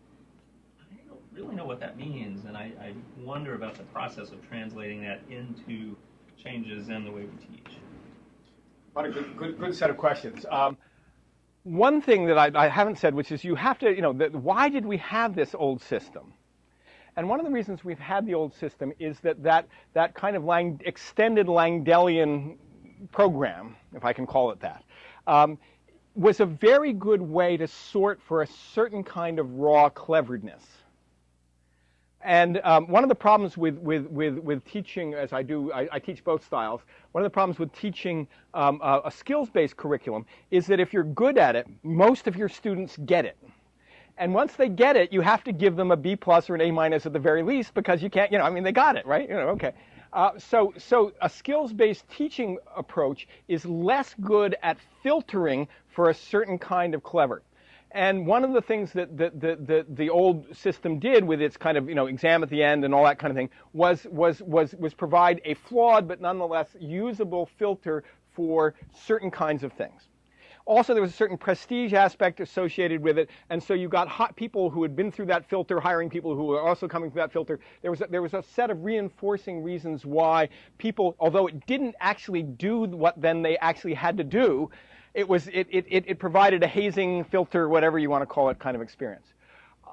Speaker 4: I don't really know what that means, and I wonder about the process of translating that into changes in the way we teach.
Speaker 2: What a good set of questions. One thing that I haven't said, which is you have to, why did we have this old system? And one of the reasons we've had the old system is that kind of extended Langdellian program, if I can call it that, was a very good way to sort for a certain kind of raw cleverness. And one of the problems with teaching, as I do, I teach both styles, one of the problems with teaching a skills-based curriculum is that if you're good at it, most of your students get it. And once they get it, you have to give them a B+ or an A- at the very least, because you can't, they got it, right? Okay. So a skills-based teaching approach is less good at filtering for a certain kind of clever. And one of the things that the old system did with its kind of exam at the end and all that kind of thing was provide a flawed but nonetheless usable filter for certain kinds of things. Also, there was a certain prestige aspect associated with it, and so you got hot people who had been through that filter, hiring people who were also coming through that filter. There was a set of reinforcing reasons why people, although it didn't actually do what then they actually had to do, it provided a hazing filter, whatever you want to call it, kind of experience.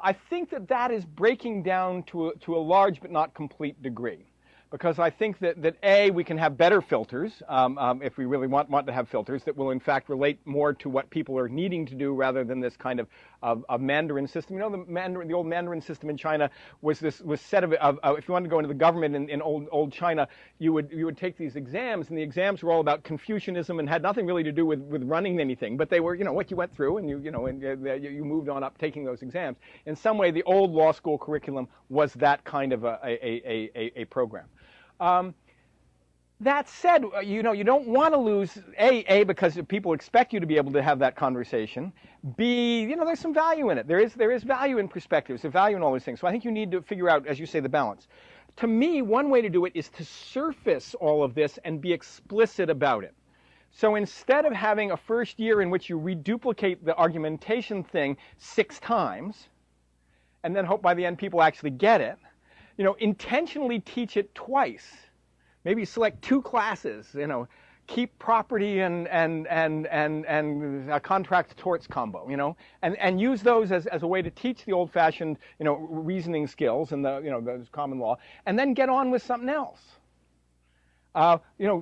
Speaker 2: I think that is breaking down to a large but not complete degree. Because I think that A, we can have better filters if we really want to have filters that will in fact relate more to what people are needing to do rather than this kind of Mandarin system. The old Mandarin system in China was set of if you wanted to go into the government in old China, you would take these exams, and the exams were all about Confucianism and had nothing really to do with running anything. But they were what you went through, and you moved on up taking those exams. In some way, the old law school curriculum was that kind of a program. That said, you don't want to lose A, because people expect you to be able to have that conversation. B, there's some value in it. There is value in perspectives. There's value in all these things. So I think you need to figure out, as you say, the balance. To me, one way to do it is to surface all of this and be explicit about it. So instead of having a first year in which you reduplicate the argumentation thing 6 times, and then hope by the end people actually get it, intentionally teach it twice. Maybe select 2 classes, keep property and a contract torts combo, and use those as a way to teach the old-fashioned, reasoning skills and the common law, and then get on with something else.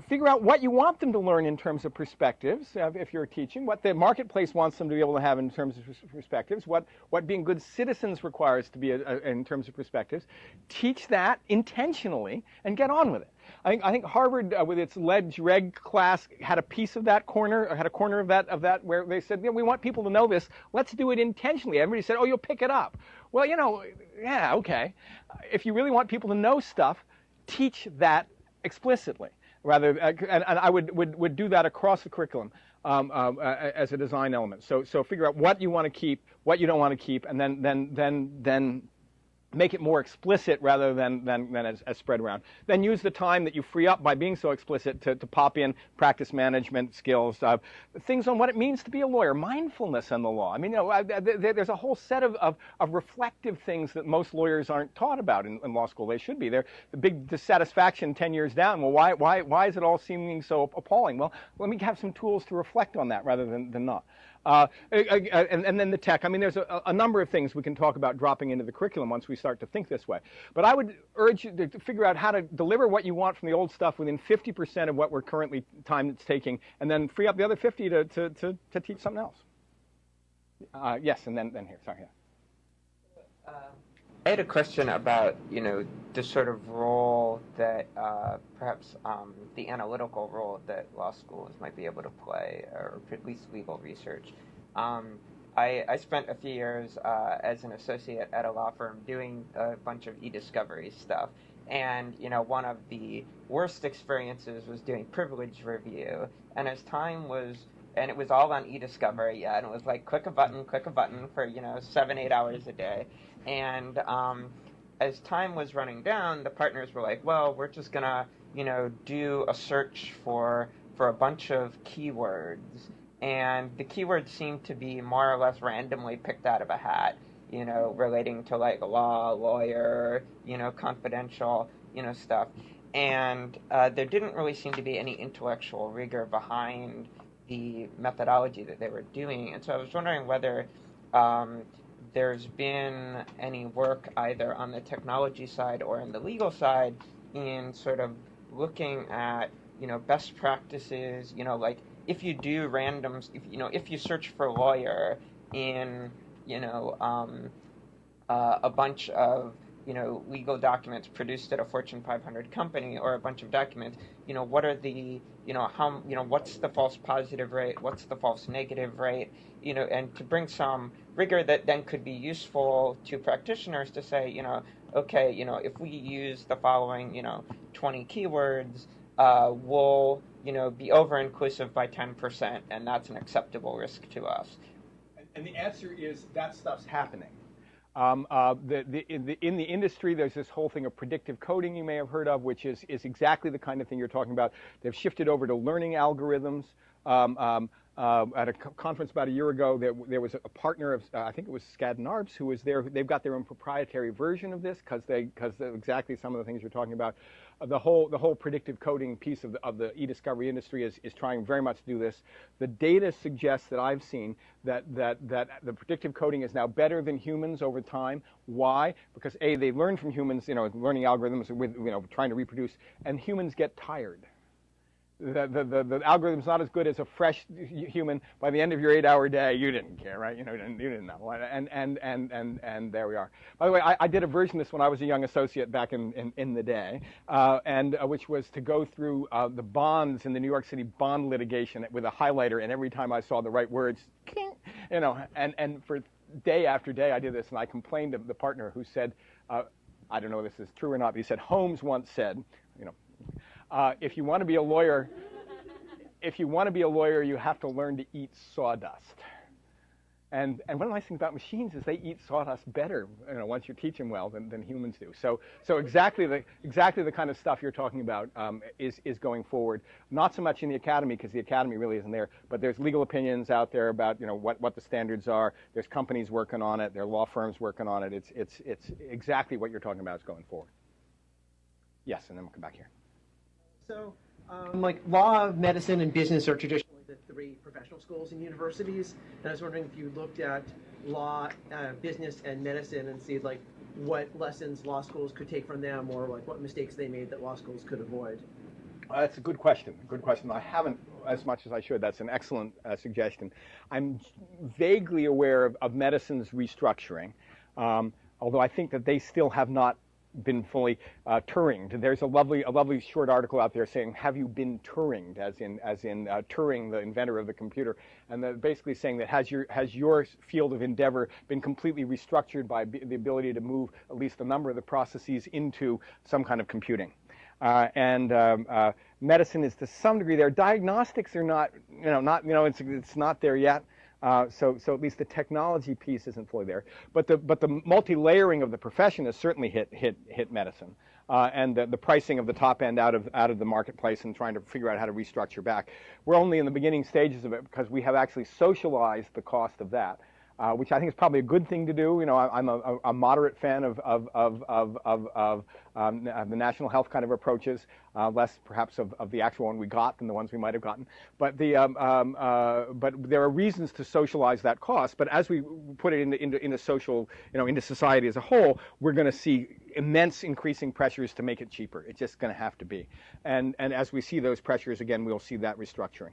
Speaker 2: Figure out what you want them to learn in terms of perspectives, if you're teaching, what the marketplace wants them to be able to have in terms of perspectives, what being good citizens requires to be in terms of perspectives. Teach that intentionally and get on with it. I think Harvard, with its reg class, had a piece of that corner, had a corner of that where they said, we want people to know this. Let's do it intentionally. Everybody said, you'll pick it up. Well, yeah, okay. If you really want people to know stuff, teach that explicitly, rather, and I would do that across the curriculum as a design element. So figure out what you want to keep, what you don't want to keep, and then make it more explicit rather than as spread around. Then use the time that you free up by being so explicit to pop in practice management skills, things on what it means to be a lawyer, mindfulness in the law. I mean, there's a whole set of reflective things that most lawyers aren't taught about in law school. They should be. They're the big dissatisfaction 10 years down. Well, why is it all seeming so appalling? Well, let me have some tools to reflect on that rather than not. And then the tech. I mean, there's a number of things we can talk about dropping into the curriculum once we start to think this way. But I would urge you to figure out how to deliver what you want from the old stuff within 50% of what we're currently time it's taking, and then free up the other 50 to teach something else. Yes, and then here. Sorry. Yeah.
Speaker 5: I had a question about, the sort of role that perhaps the analytical role that law schools might be able to play, or at least legal research. I spent a few years as an associate at a law firm doing a bunch of e-discovery stuff. And, one of the worst experiences was doing privilege review. And as time was, and it was all on e-discovery, and it was like click a button for, 7-8 hours a day. And as time was running down, the partners were like, well, we're just going to, do a search for a bunch of keywords. And the keywords seemed to be more or less randomly picked out of a hat, relating to like law, lawyer, confidential, stuff. And there didn't really seem to be any intellectual rigor behind the methodology that they were doing. And so I was wondering whether there's been any work either on the technology side or on the legal side in sort of looking at, best practices, like if you do if you search for lawyer in, a bunch of, legal documents produced at a Fortune 500 company or a bunch of documents, what are the, what's the false positive rate, what's the false negative rate, and to bring some rigor that then could be useful to practitioners to say, okay, if we use the following, 20 keywords will, be over-inclusive by 10%, and that's an acceptable risk to us.
Speaker 2: And the answer is that stuff's happening. In the industry, there's this whole thing of predictive coding you may have heard of, which is exactly the kind of thing you're talking about. They've shifted over to learning algorithms. At a conference about a year ago, there was a partner of, I think it was Skadden Arps, who was there. They've got their own proprietary version of this because exactly some of the things you're talking about. The whole predictive coding piece of the e-discovery industry is trying very much to do this. The data suggests that I've seen that the predictive coding is now better than humans over time. Why? Because A, they learn from humans, learning algorithms with, trying to reproduce, and humans get tired. The algorithm's not as good as a fresh human. By the end of your 8-hour day, you didn't care, right? You didn't know. And there we are. By the way, I did a version of this when I was a young associate back in the day, which was to go through the bonds in the New York City bond litigation with a highlighter, and every time I saw the right words, and for day after day I did this, and I complained to the partner who said, I don't know if this is true or not, but he said, Holmes once said, if you want to be a lawyer, you have to learn to eat sawdust. And one of the nice things about machines is they eat sawdust better, once you teach them well than humans do. So exactly the kind of stuff you're talking about is going forward. Not so much in the academy, because the academy really isn't there, but there's legal opinions out there about what the standards are. There's companies working on it. There are law firms working on it. It's exactly what you're talking about is going forward. Yes, and then we'll come back here.
Speaker 6: So, law, medicine, and business are traditionally the three professional schools in universities. And I was wondering if you looked at law, business, and medicine and see what lessons law schools could take from them, or what mistakes they made that law schools could avoid.
Speaker 2: That's a good question. I haven't as much as I should. That's an excellent suggestion. I'm vaguely aware of medicine's restructuring, although I think that they still have not been fully Turinged. There's a lovely short article out there saying, "Have you been Turinged?" as in Turing, the inventor of the computer, and they're basically saying that has your field of endeavor been completely restructured by the ability to move at least a number of the processes into some kind of computing. Medicine is to some degree there. Diagnostics are not, it's not there yet. So at least the technology piece isn't fully there, but the multi-layering of the profession has certainly hit medicine, and the pricing of the top end out of the marketplace and trying to figure out how to restructure back. We're only in the beginning stages of it because we have actually socialized the cost of that, which I think is probably a good thing to do. I'm a moderate fan of the national health kind of approaches, less perhaps of the actual one we got than the ones we might have gotten. But but there are reasons to socialize that cost. But as we put it into social, into society as a whole, we're going to see immense increasing pressures to make it cheaper. It's just going to have to be. And as we see those pressures, again, we'll see that restructuring.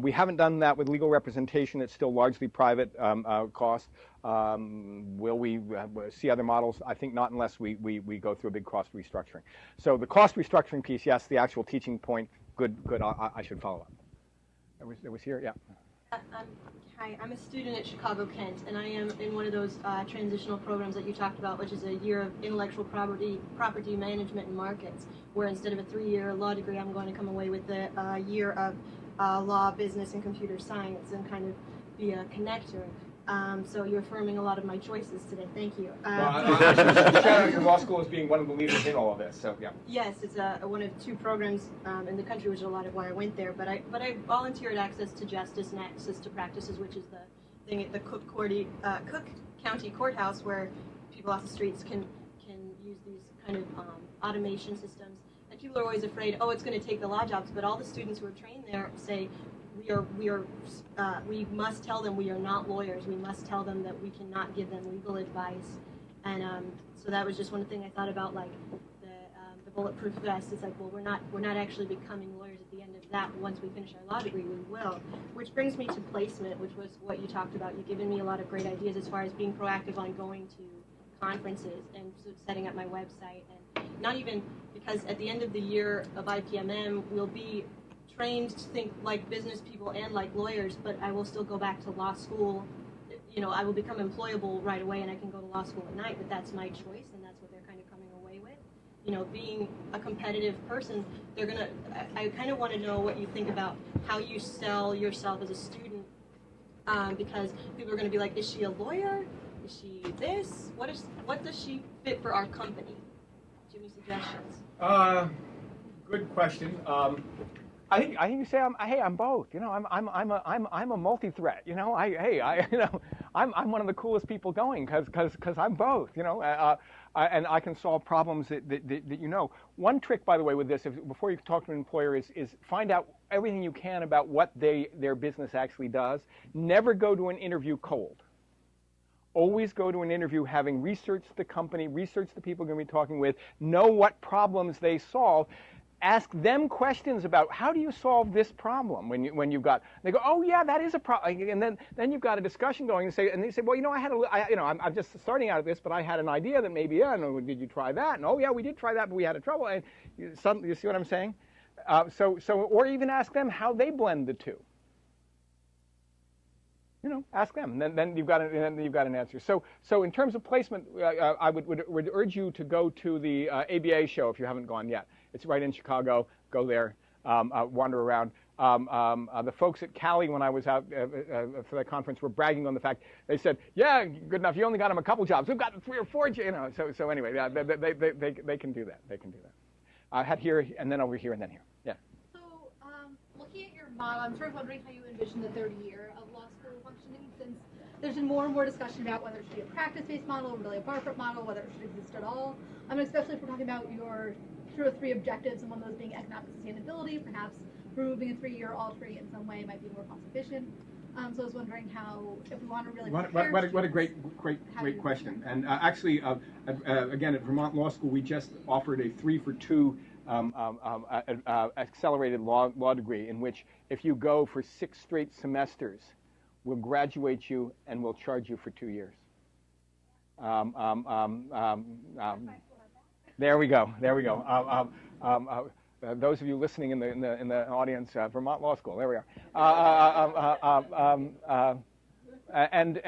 Speaker 2: We haven't done that with legal representation. It's still largely private cost. Will we see other models? I think not, unless we go through a big cost restructuring. So the cost restructuring piece, yes. The actual teaching point, good. I should follow up. It was here, yeah.
Speaker 7: Hi, I'm a student at Chicago Kent, and I am in one of those transitional programs that you talked about, which is a year of intellectual property management and markets, where instead of a 3-year law degree, I'm going to come away with a year of law, business, and computer science, and kind of be a connector. So you're affirming a lot of my choices today. Thank you.
Speaker 2: I should shout out your law school as being one of the leaders in all of this. So yeah.
Speaker 7: Yes, it's one of 2 programs in the country, which is a lot of why I went there. But I volunteered Access to Justice and Access to Practices, which is the thing at the Cook County Courthouse, where people off the streets can use these kind of automation systems. And people are always afraid, it's going to take the law jobs. But all the students who are trained there say, we must tell them we are not lawyers. We must tell them that we cannot give them legal advice. And so that was just one thing I thought about, the bulletproof vest. It's well, we're not actually becoming lawyers at the end of that. Once we finish our law degree, we will. Which brings me to placement, which was what you talked about. You've given me a lot of great ideas as far as being proactive on going to conferences and setting up my website. And not even because at the end of the year of IPMM, we'll be trained to think like business people and like lawyers, but I will still go back to law school. I will become employable right away, and I can go to law school at night, but that's my choice, and that's what they're kind of coming away with. being a competitive person, they're gonna. I kind of want to know what you think about how you sell yourself as a student, because people are gonna be like, is she a lawyer? Is she this? What does she fit for our company? Do you have any suggestions?
Speaker 2: Good question. I think you say I'm both. I'm a multi-threat. I'm one of the coolest people going because I'm both. And I can solve problems that. One trick, by the way, with this, before you talk to an employer, is find out everything you can about what their business actually does. Never go to an interview cold. Always go to an interview having researched the company, researched the people you're going to be talking with, know what problems they solve. Ask them questions about how do you solve this problem when you've got. They go, oh yeah, that is a problem, and then you've got a discussion going and they say, well, I'm just starting out of this, but I had an idea that maybe did you try that? And oh yeah, we did try that, but we had a trouble. And you see what I'm saying? Or even ask them how they blend the two. Ask them, and then you've got an answer. So in terms of placement, I would urge you to go to the ABA show if you haven't gone yet. It's right in Chicago. Go there, wander around. The folks at Cali, when I was out for that conference, were bragging on the fact. They said, "Yeah, good enough. You only got them a couple jobs. We've got 3 or 4. So anyway, they can do that. They can do that. I had here and then over here and then here. Yeah.
Speaker 8: So looking at your model, I'm sort of wondering how you envision the third year of law school functioning, since there's been more and more discussion about whether it should be a practice-based model or really a bar-prep model, whether it should exist at all. Especially if we're talking about your sort of 3 objectives, and one of those being economic sustainability, perhaps removing a 3-year all-tree in some way might be more cost-efficient. So I was wondering how, if we want to really
Speaker 2: what a great question. And actually, again, at Vermont Law School, we just offered a 3-for-2 accelerated law degree, in which if you go for 6 straight semesters, we'll graduate you and we'll charge you for 2 years. There we go. Those of you listening in the audience, Vermont Law School. There we are. And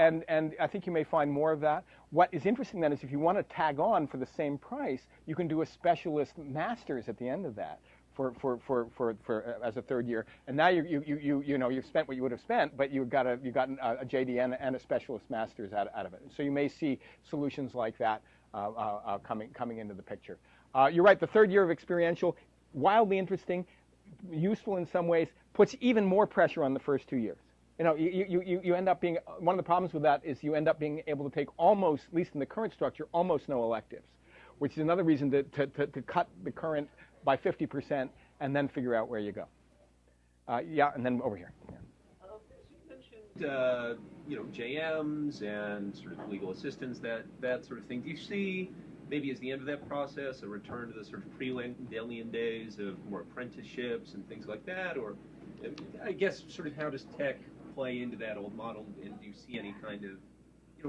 Speaker 2: I think you may find more of that. What is interesting then is if you want to tag on for the same price, you can do a specialist master's at the end of that for as a 3rd year. And now you've spent what you would have spent, but you've got a JD and a specialist master's out of it. So you may see solutions like that coming into the picture. You're right. The 3rd year of experiential, wildly interesting, useful in some ways, puts even more pressure on the first 2 years. You end up being, one of the problems with that is you end up being able to take almost, at least in the current structure, almost no electives, which is another reason to cut the current by 50% and then figure out where you go. Yeah, and then over here. Yeah.
Speaker 9: You mentioned, JMs and sort of legal assistants, that sort of thing. Do you see maybe as the end of that process a return to the sort of pre-Lincolnian days of more apprenticeships and things like that? Or I guess sort of how does tech play into that old model, and do you see any kind of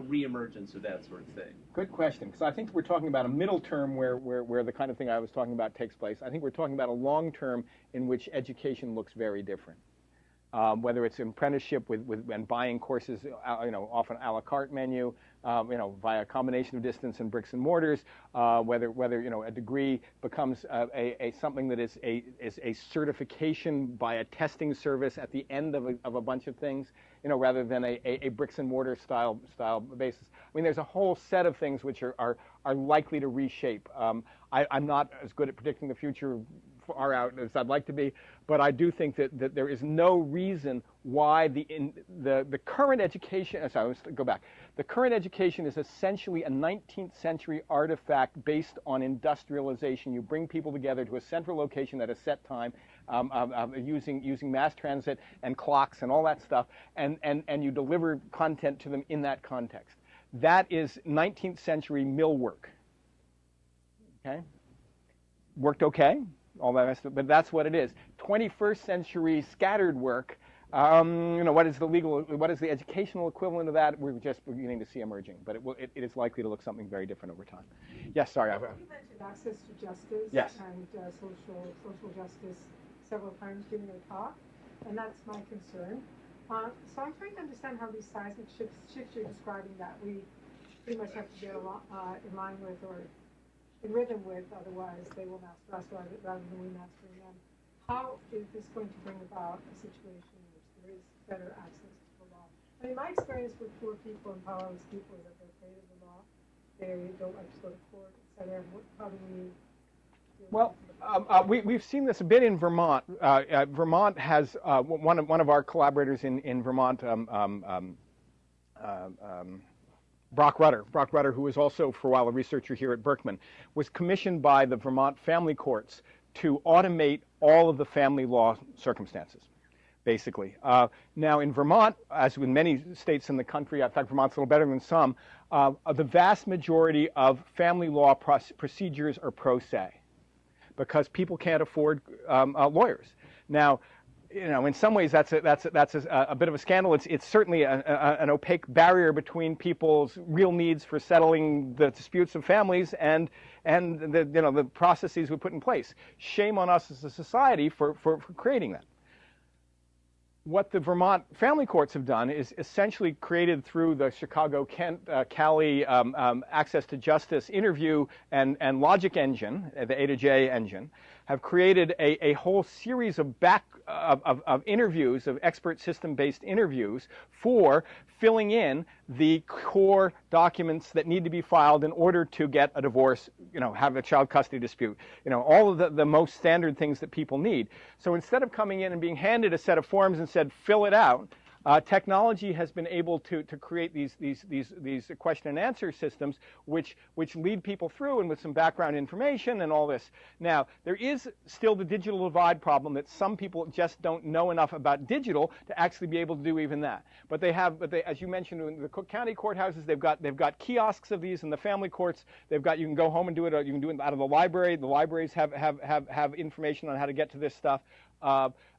Speaker 9: reemergence of that sort of thing?
Speaker 2: Good question, because I think we're talking about a middle term where the kind of thing I was talking about takes place. I think we're talking about a long term in which education looks very different. Whether it's apprenticeship and buying courses, often a la carte menu, via a combination of distance and bricks and mortars, whether a degree becomes something that is a certification by a testing service at the end of a bunch of things, rather than a bricks and mortar style basis. I mean, there's a whole set of things which are likely to reshape. I'm not as good at predicting the future far out as I'd like to be, but I do think that there is no reason why the current education. Sorry, let's go back. The current education is essentially a 19th century artifact based on industrialization. You bring people together to a central location at a set time, using mass transit and clocks and all that stuff, and you deliver content to them in that context. That is 19th century mill work. Okay, worked okay. All that rest of it, but that's what it is. 21st century scattered work. What is the educational equivalent of that? We're just beginning to see emerging, but it is likely to look something very different over time. Yes, sorry.
Speaker 10: You mentioned access to justice and social justice several times during your talk, and that's my concern. So I'm trying to understand how these seismic shifts you're describing that we pretty much have to get in line with or in rhythm with, otherwise they will master us rather than we mastering them. How is this going to bring about a situation in which there is better access to the law? I mean, my experience with poor people and powerless people is that they're afraid of the law. They don't like to go to court, etc. How do we?
Speaker 2: Well, we've seen this a bit in Vermont. Vermont has one of our collaborators in Vermont, Brock Rutter, who was also for a while a researcher here at Berkman, was commissioned by the Vermont family courts to automate all of the family law circumstances, basically. Now, in Vermont, as with many states in the country, in fact, Vermont's a little better than some, the vast majority of family law procedures are pro se, because people can't afford lawyers. Now, in some ways that's a bit of a scandal. It's certainly an opaque barrier between people's real needs for settling the disputes of families and the processes we put in place. Shame on us as a society for creating that. What the Vermont family courts have done is essentially created through the Chicago Cali access to justice interview and logic engine, the A to J engine, have created a whole series of interviews, of expert system-based interviews for filling in the core documents that need to be filed in order to get a divorce, have a child custody dispute, all of the most standard things that people need. So instead of coming in and being handed a set of forms and said, fill it out, technology has been able to create these question and answer systems which lead people through, and with some background information and all this. Now, there is still the digital divide problem that some people just don't know enough about digital to actually be able to do even that. But they, as you mentioned, in the Cook County courthouses, they've got kiosks of these. In the family courts, you can go home and do it. You can do it out of the library. The libraries have information on how to get to this stuff.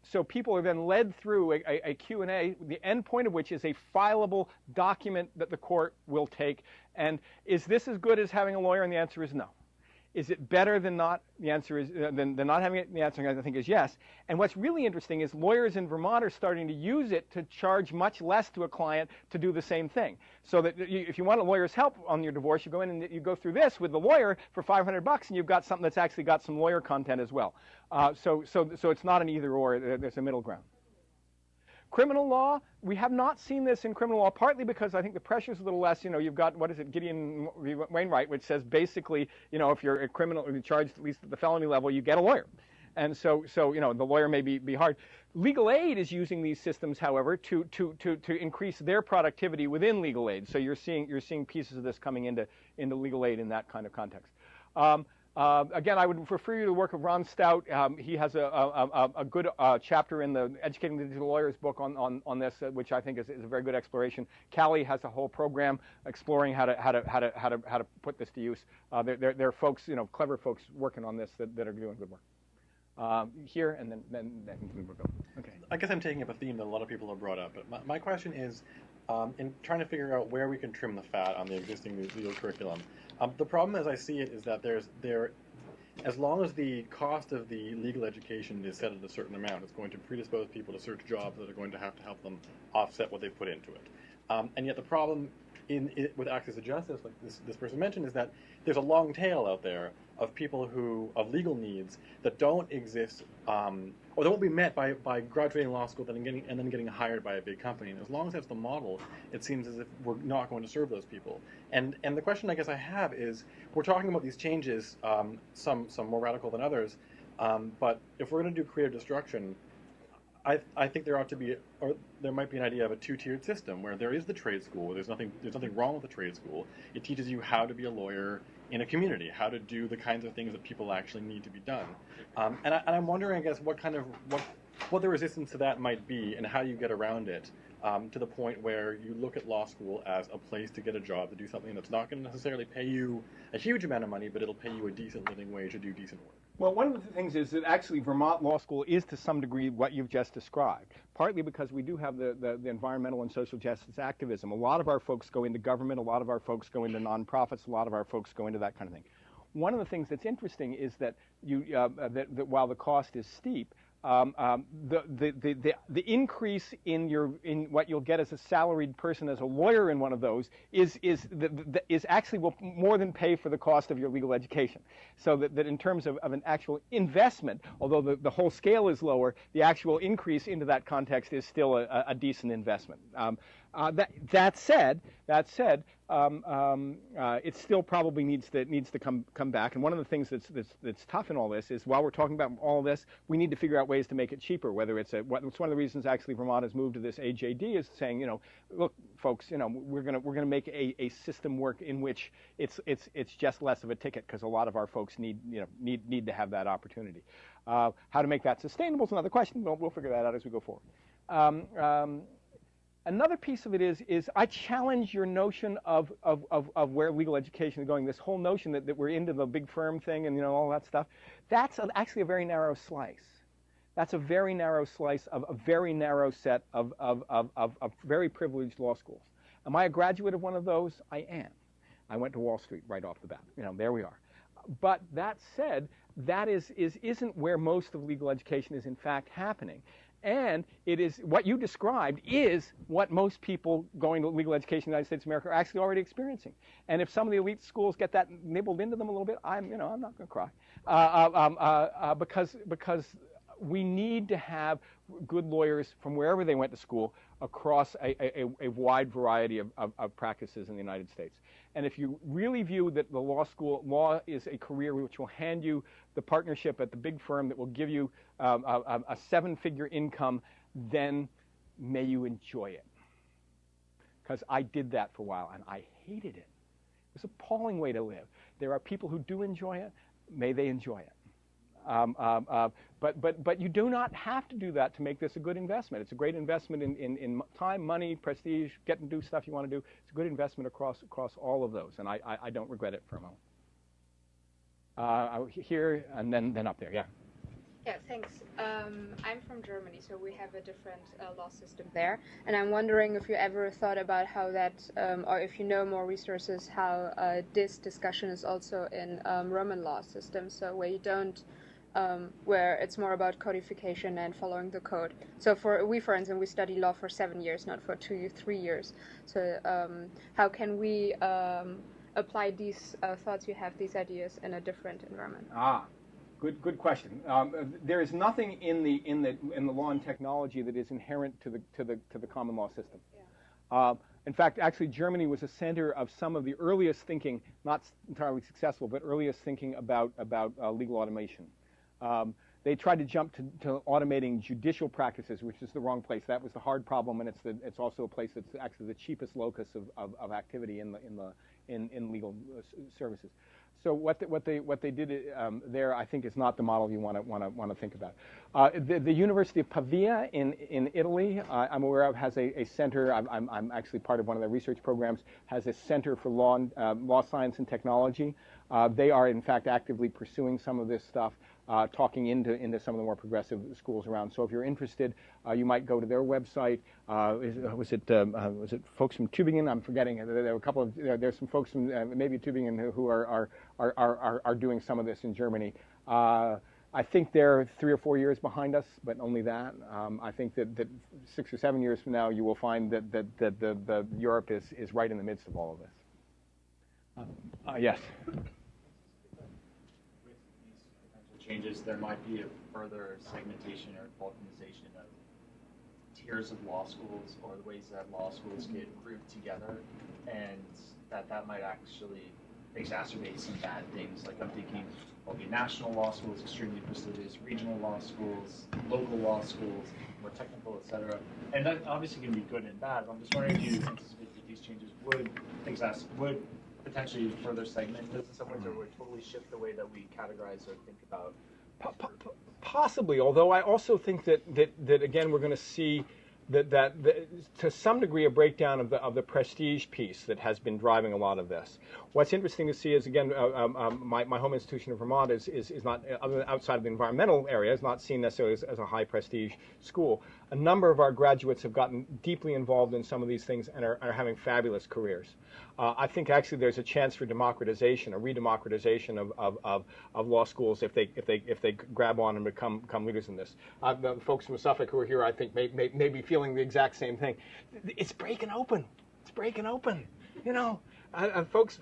Speaker 2: So people are then led through a Q&A, the end point of which is a fileable document that the court will take. And is this as good as having a lawyer? And the answer is no. Is it better than not? The answer is than not having it. The answer, I think, is yes. And what's really interesting is lawyers in Vermont are starting to use it to charge much less to a client to do the same thing. So that if you want a lawyer's help on your divorce, you go in and you go through this with the lawyer for $500, and you've got something that's actually got some lawyer content as well. So it's not an either or. There's a middle ground. Criminal law, we have not seen this in criminal law, partly because I think the pressure's a little less. You've got, Gideon Wainwright, which says basically, if you're a criminal, or you're charged at least at the felony level, you get a lawyer. And so the lawyer may be hard. Legal aid is using these systems, however, to increase their productivity within legal aid. So you're seeing pieces of this coming into legal aid in that kind of context. Again, I would refer you to the work of Ron Stout. He has a good chapter in the Educating the Digital Lawyers book on this, which I think is a very good exploration. Cali has a whole program exploring how to put this to use. There are folks, clever folks working on this that are doing good work. Here and then we'll go. Okay.
Speaker 11: I guess I'm taking up a theme that a lot of people have brought up. But my question is, in trying to figure out where we can trim the fat on the existing legal curriculum. The problem, as I see it, is that as long as the cost of the legal education is set at a certain amount, it's going to predispose people to search jobs that are going to help them offset what they put into it. And yet the problem with access to justice, like this person mentioned, is that there's a long tail out there of people of legal needs that don't exist, or that won't be met by graduating law school and then getting hired by a big company. And as long as that's the model, it seems as if we're not going to serve those people. And the question I guess I have is, we're talking about these changes, some more radical than others, but if we're going to do creative destruction, I think there ought to be, or there might be an idea of a two-tiered system where there is the trade school. There's nothing wrong with the trade school. It teaches you how to be a lawyer in a community, how to do the kinds of things that people actually need to be done. And I'm wondering, I guess, what the resistance to that might be, and how you get around it to the point where you look at law school as a place to get a job, to do something that's not going to necessarily pay you a huge amount of money, but it'll pay you a decent living wage to do decent work.
Speaker 2: Well, one of the things is that actually Vermont Law School is to some degree what you've just described, partly because we do have the environmental and social justice activism. A lot of our folks go into government, a lot of our folks go into nonprofits, a lot of our folks go into that kind of thing. One of the things that's interesting is that that while the cost is steep, the increase in what you'll get as a salaried person as a lawyer in one of those is actually will more than pay for the cost of your legal education. So that in terms of an actual investment, although the whole scale is lower, the actual increase into that context is still a decent investment. That said, it still probably needs to come back. And one of the things that's tough in all this is, while we're talking about all this, we need to figure out ways to make it cheaper. Whether it's one of the reasons actually Vermont has moved to this AJD is saying, look, folks, we're gonna make a system work in which it's just less of a ticket, because a lot of our folks need to have that opportunity. How to make that sustainable is another question. We'll figure that out as we go forward. Another piece of it is I challenge your notion of where legal education is going. This whole notion that we're into the big firm thing and all that stuff. That's actually a very narrow slice. That's a very narrow slice of a very narrow set of very privileged law schools. Am I a graduate of one of those? I am. I went to Wall Street right off the bat. There we are. But that said, that isn't where most of legal education is in fact happening. And it is what you described is what most people going to legal education in the United States of America are actually already experiencing. And if some of the elite schools get that nibbled into them a little bit, I'm not going to cry, because we need to have good lawyers from wherever they went to school across a wide variety of practices in the United States. And if you really view that the law is a career which will hand you the partnership at the big firm that will give you a seven-figure income, then may you enjoy it. Because I did that for a while, and I hated it. It was an appalling way to live. There are people who do enjoy it. May they enjoy it. But you do not have to do that to make this a good investment. It's a great investment in time, money, prestige, getting to do stuff you want to do. It's a good investment across all of those, and I don't regret it for a moment. Here and then up there, yeah.
Speaker 12: Yeah, thanks. I'm from Germany, so we have a different law system there, and I'm wondering if you ever thought about how that, or if you know more resources, how this discussion is also in Roman law systems, so where you don't, where it's more about codification and following the code. So for instance, we study law for 7 years, not for 2 or 3 years. So how can we apply these thoughts you have, these ideas, in a different environment?
Speaker 2: Good question. There is nothing in the law and technology that is inherent to the common law system. Yeah. In fact, actually, Germany was a center of some of the earliest thinking, not entirely successful, but earliest thinking about legal automation. They tried to jump to automating judicial practices, which is the wrong place. That was the hard problem, and it's also a place that's actually the cheapest locus of activity in legal services. So what they did there, I think, is not the model you want to think about. The University of Pavia in Italy, I'm aware of, has a center. I'm actually part of one of their research programs. Has a center for law science and technology. They are in fact actively pursuing some of this stuff, talking into some of the more progressive schools around. So if you're interested, you might go to their website. Was it folks from Tübingen? I'm forgetting. There were a couple of there's some folks from maybe Tübingen who are doing some of this in Germany. I think they're 3 or 4 years behind us, but only that. I think that 6 or 7 years from now, you will find that the Europe is right in the midst of all of this. Yes.
Speaker 13: Changes, there might be a further segmentation or balkanization of tiers of law schools, or the ways that law schools get grouped together, and that might actually exacerbate some bad things. Like I'm thinking, okay, national law schools, extremely prestigious, regional law schools, local law schools, more technical, etc. And that obviously can be good and bad. But I'm just wondering if you anticipate that these changes would potentially further segment this in some ways, or would totally shift the way that we categorize or think about.
Speaker 2: Possibly, although I also think that again we're going to see to some degree a breakdown of the prestige piece that has been driving a lot of this. What's interesting to see is, again, my home institution of Vermont is not, other than outside of the environmental area, is not seen necessarily as a high prestige school. A number of our graduates have gotten deeply involved in some of these things and are having fabulous careers. I think actually there's a chance for democratization, a re-democratization of law schools if they grab on and become leaders in this. The folks from Suffolk who are here, I think, may be feeling the exact same thing. It's breaking open. It's breaking open. You know, folks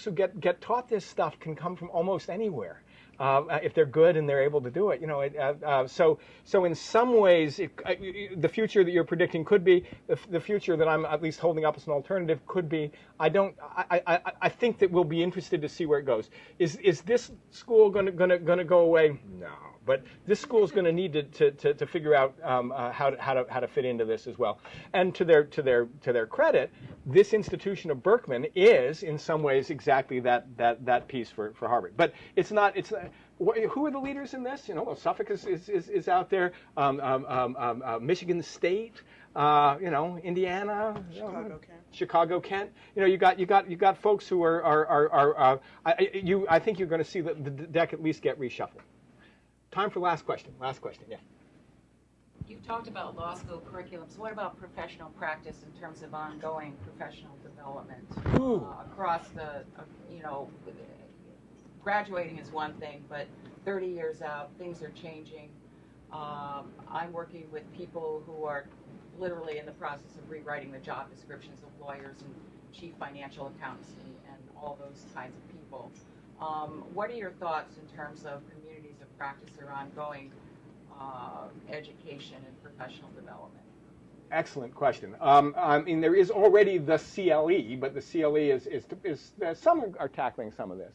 Speaker 2: who get taught this stuff can come from almost anywhere. If they're good and they're able to do it, you know. So in some ways, the future that you're predicting could be the future that I'm at least holding up as an alternative could be. I think that we'll be interested to see where it goes. Is this school going to go away? No. But this school is going to need to figure out how to fit into this as well. And to their credit, this institution of Berkman is in some ways exactly that piece for Harvard. But it's not. Who are the leaders in this? You know, well, Suffolk is out there. Michigan State. You know, Indiana. Chicago, Kent. You know, you got folks who are I think you're going to see the deck at least get reshuffled. Time for last question. Last question, yeah.
Speaker 14: You've talked about law school curriculums. What about professional practice in terms of ongoing professional development across the, you know, graduating is one thing, but 30 years out, things are changing. I'm working with people who are literally in the process of rewriting the job descriptions of lawyers and chief financial accountants and all those kinds of people. What are your thoughts in terms of communities of practice or ongoing education and professional development?
Speaker 2: Excellent question. I mean, there is already the CLE, but the CLE is some are tackling some of this.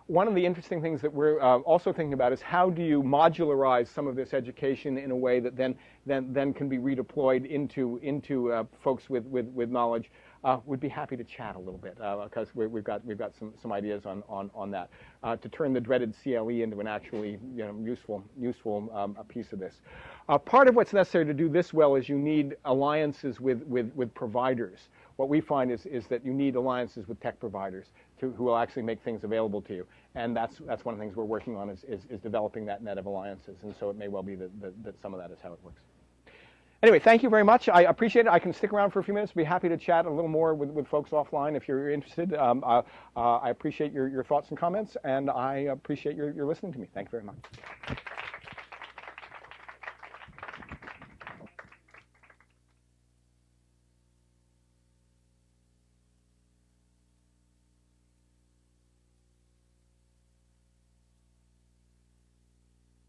Speaker 2: One of the interesting things that we're also thinking about is how do you modularize some of this education in a way that then can be redeployed into folks with knowledge. We'd be happy to chat a little bit because we've got some ideas on that to turn the dreaded CLE into an actually useful piece of this. Part of what's necessary to do this well is you need alliances with providers. What we find is that you need alliances with tech providers who will actually make things available to you, and that's one of the things we're working on is developing that net of alliances. And so it may well be that some of that is how it works. Anyway, thank you very much. I appreciate it. I can stick around for a few minutes. Be happy to chat a little more with folks offline if you're interested. I appreciate your thoughts and comments, and I appreciate your listening to me. Thank you very much.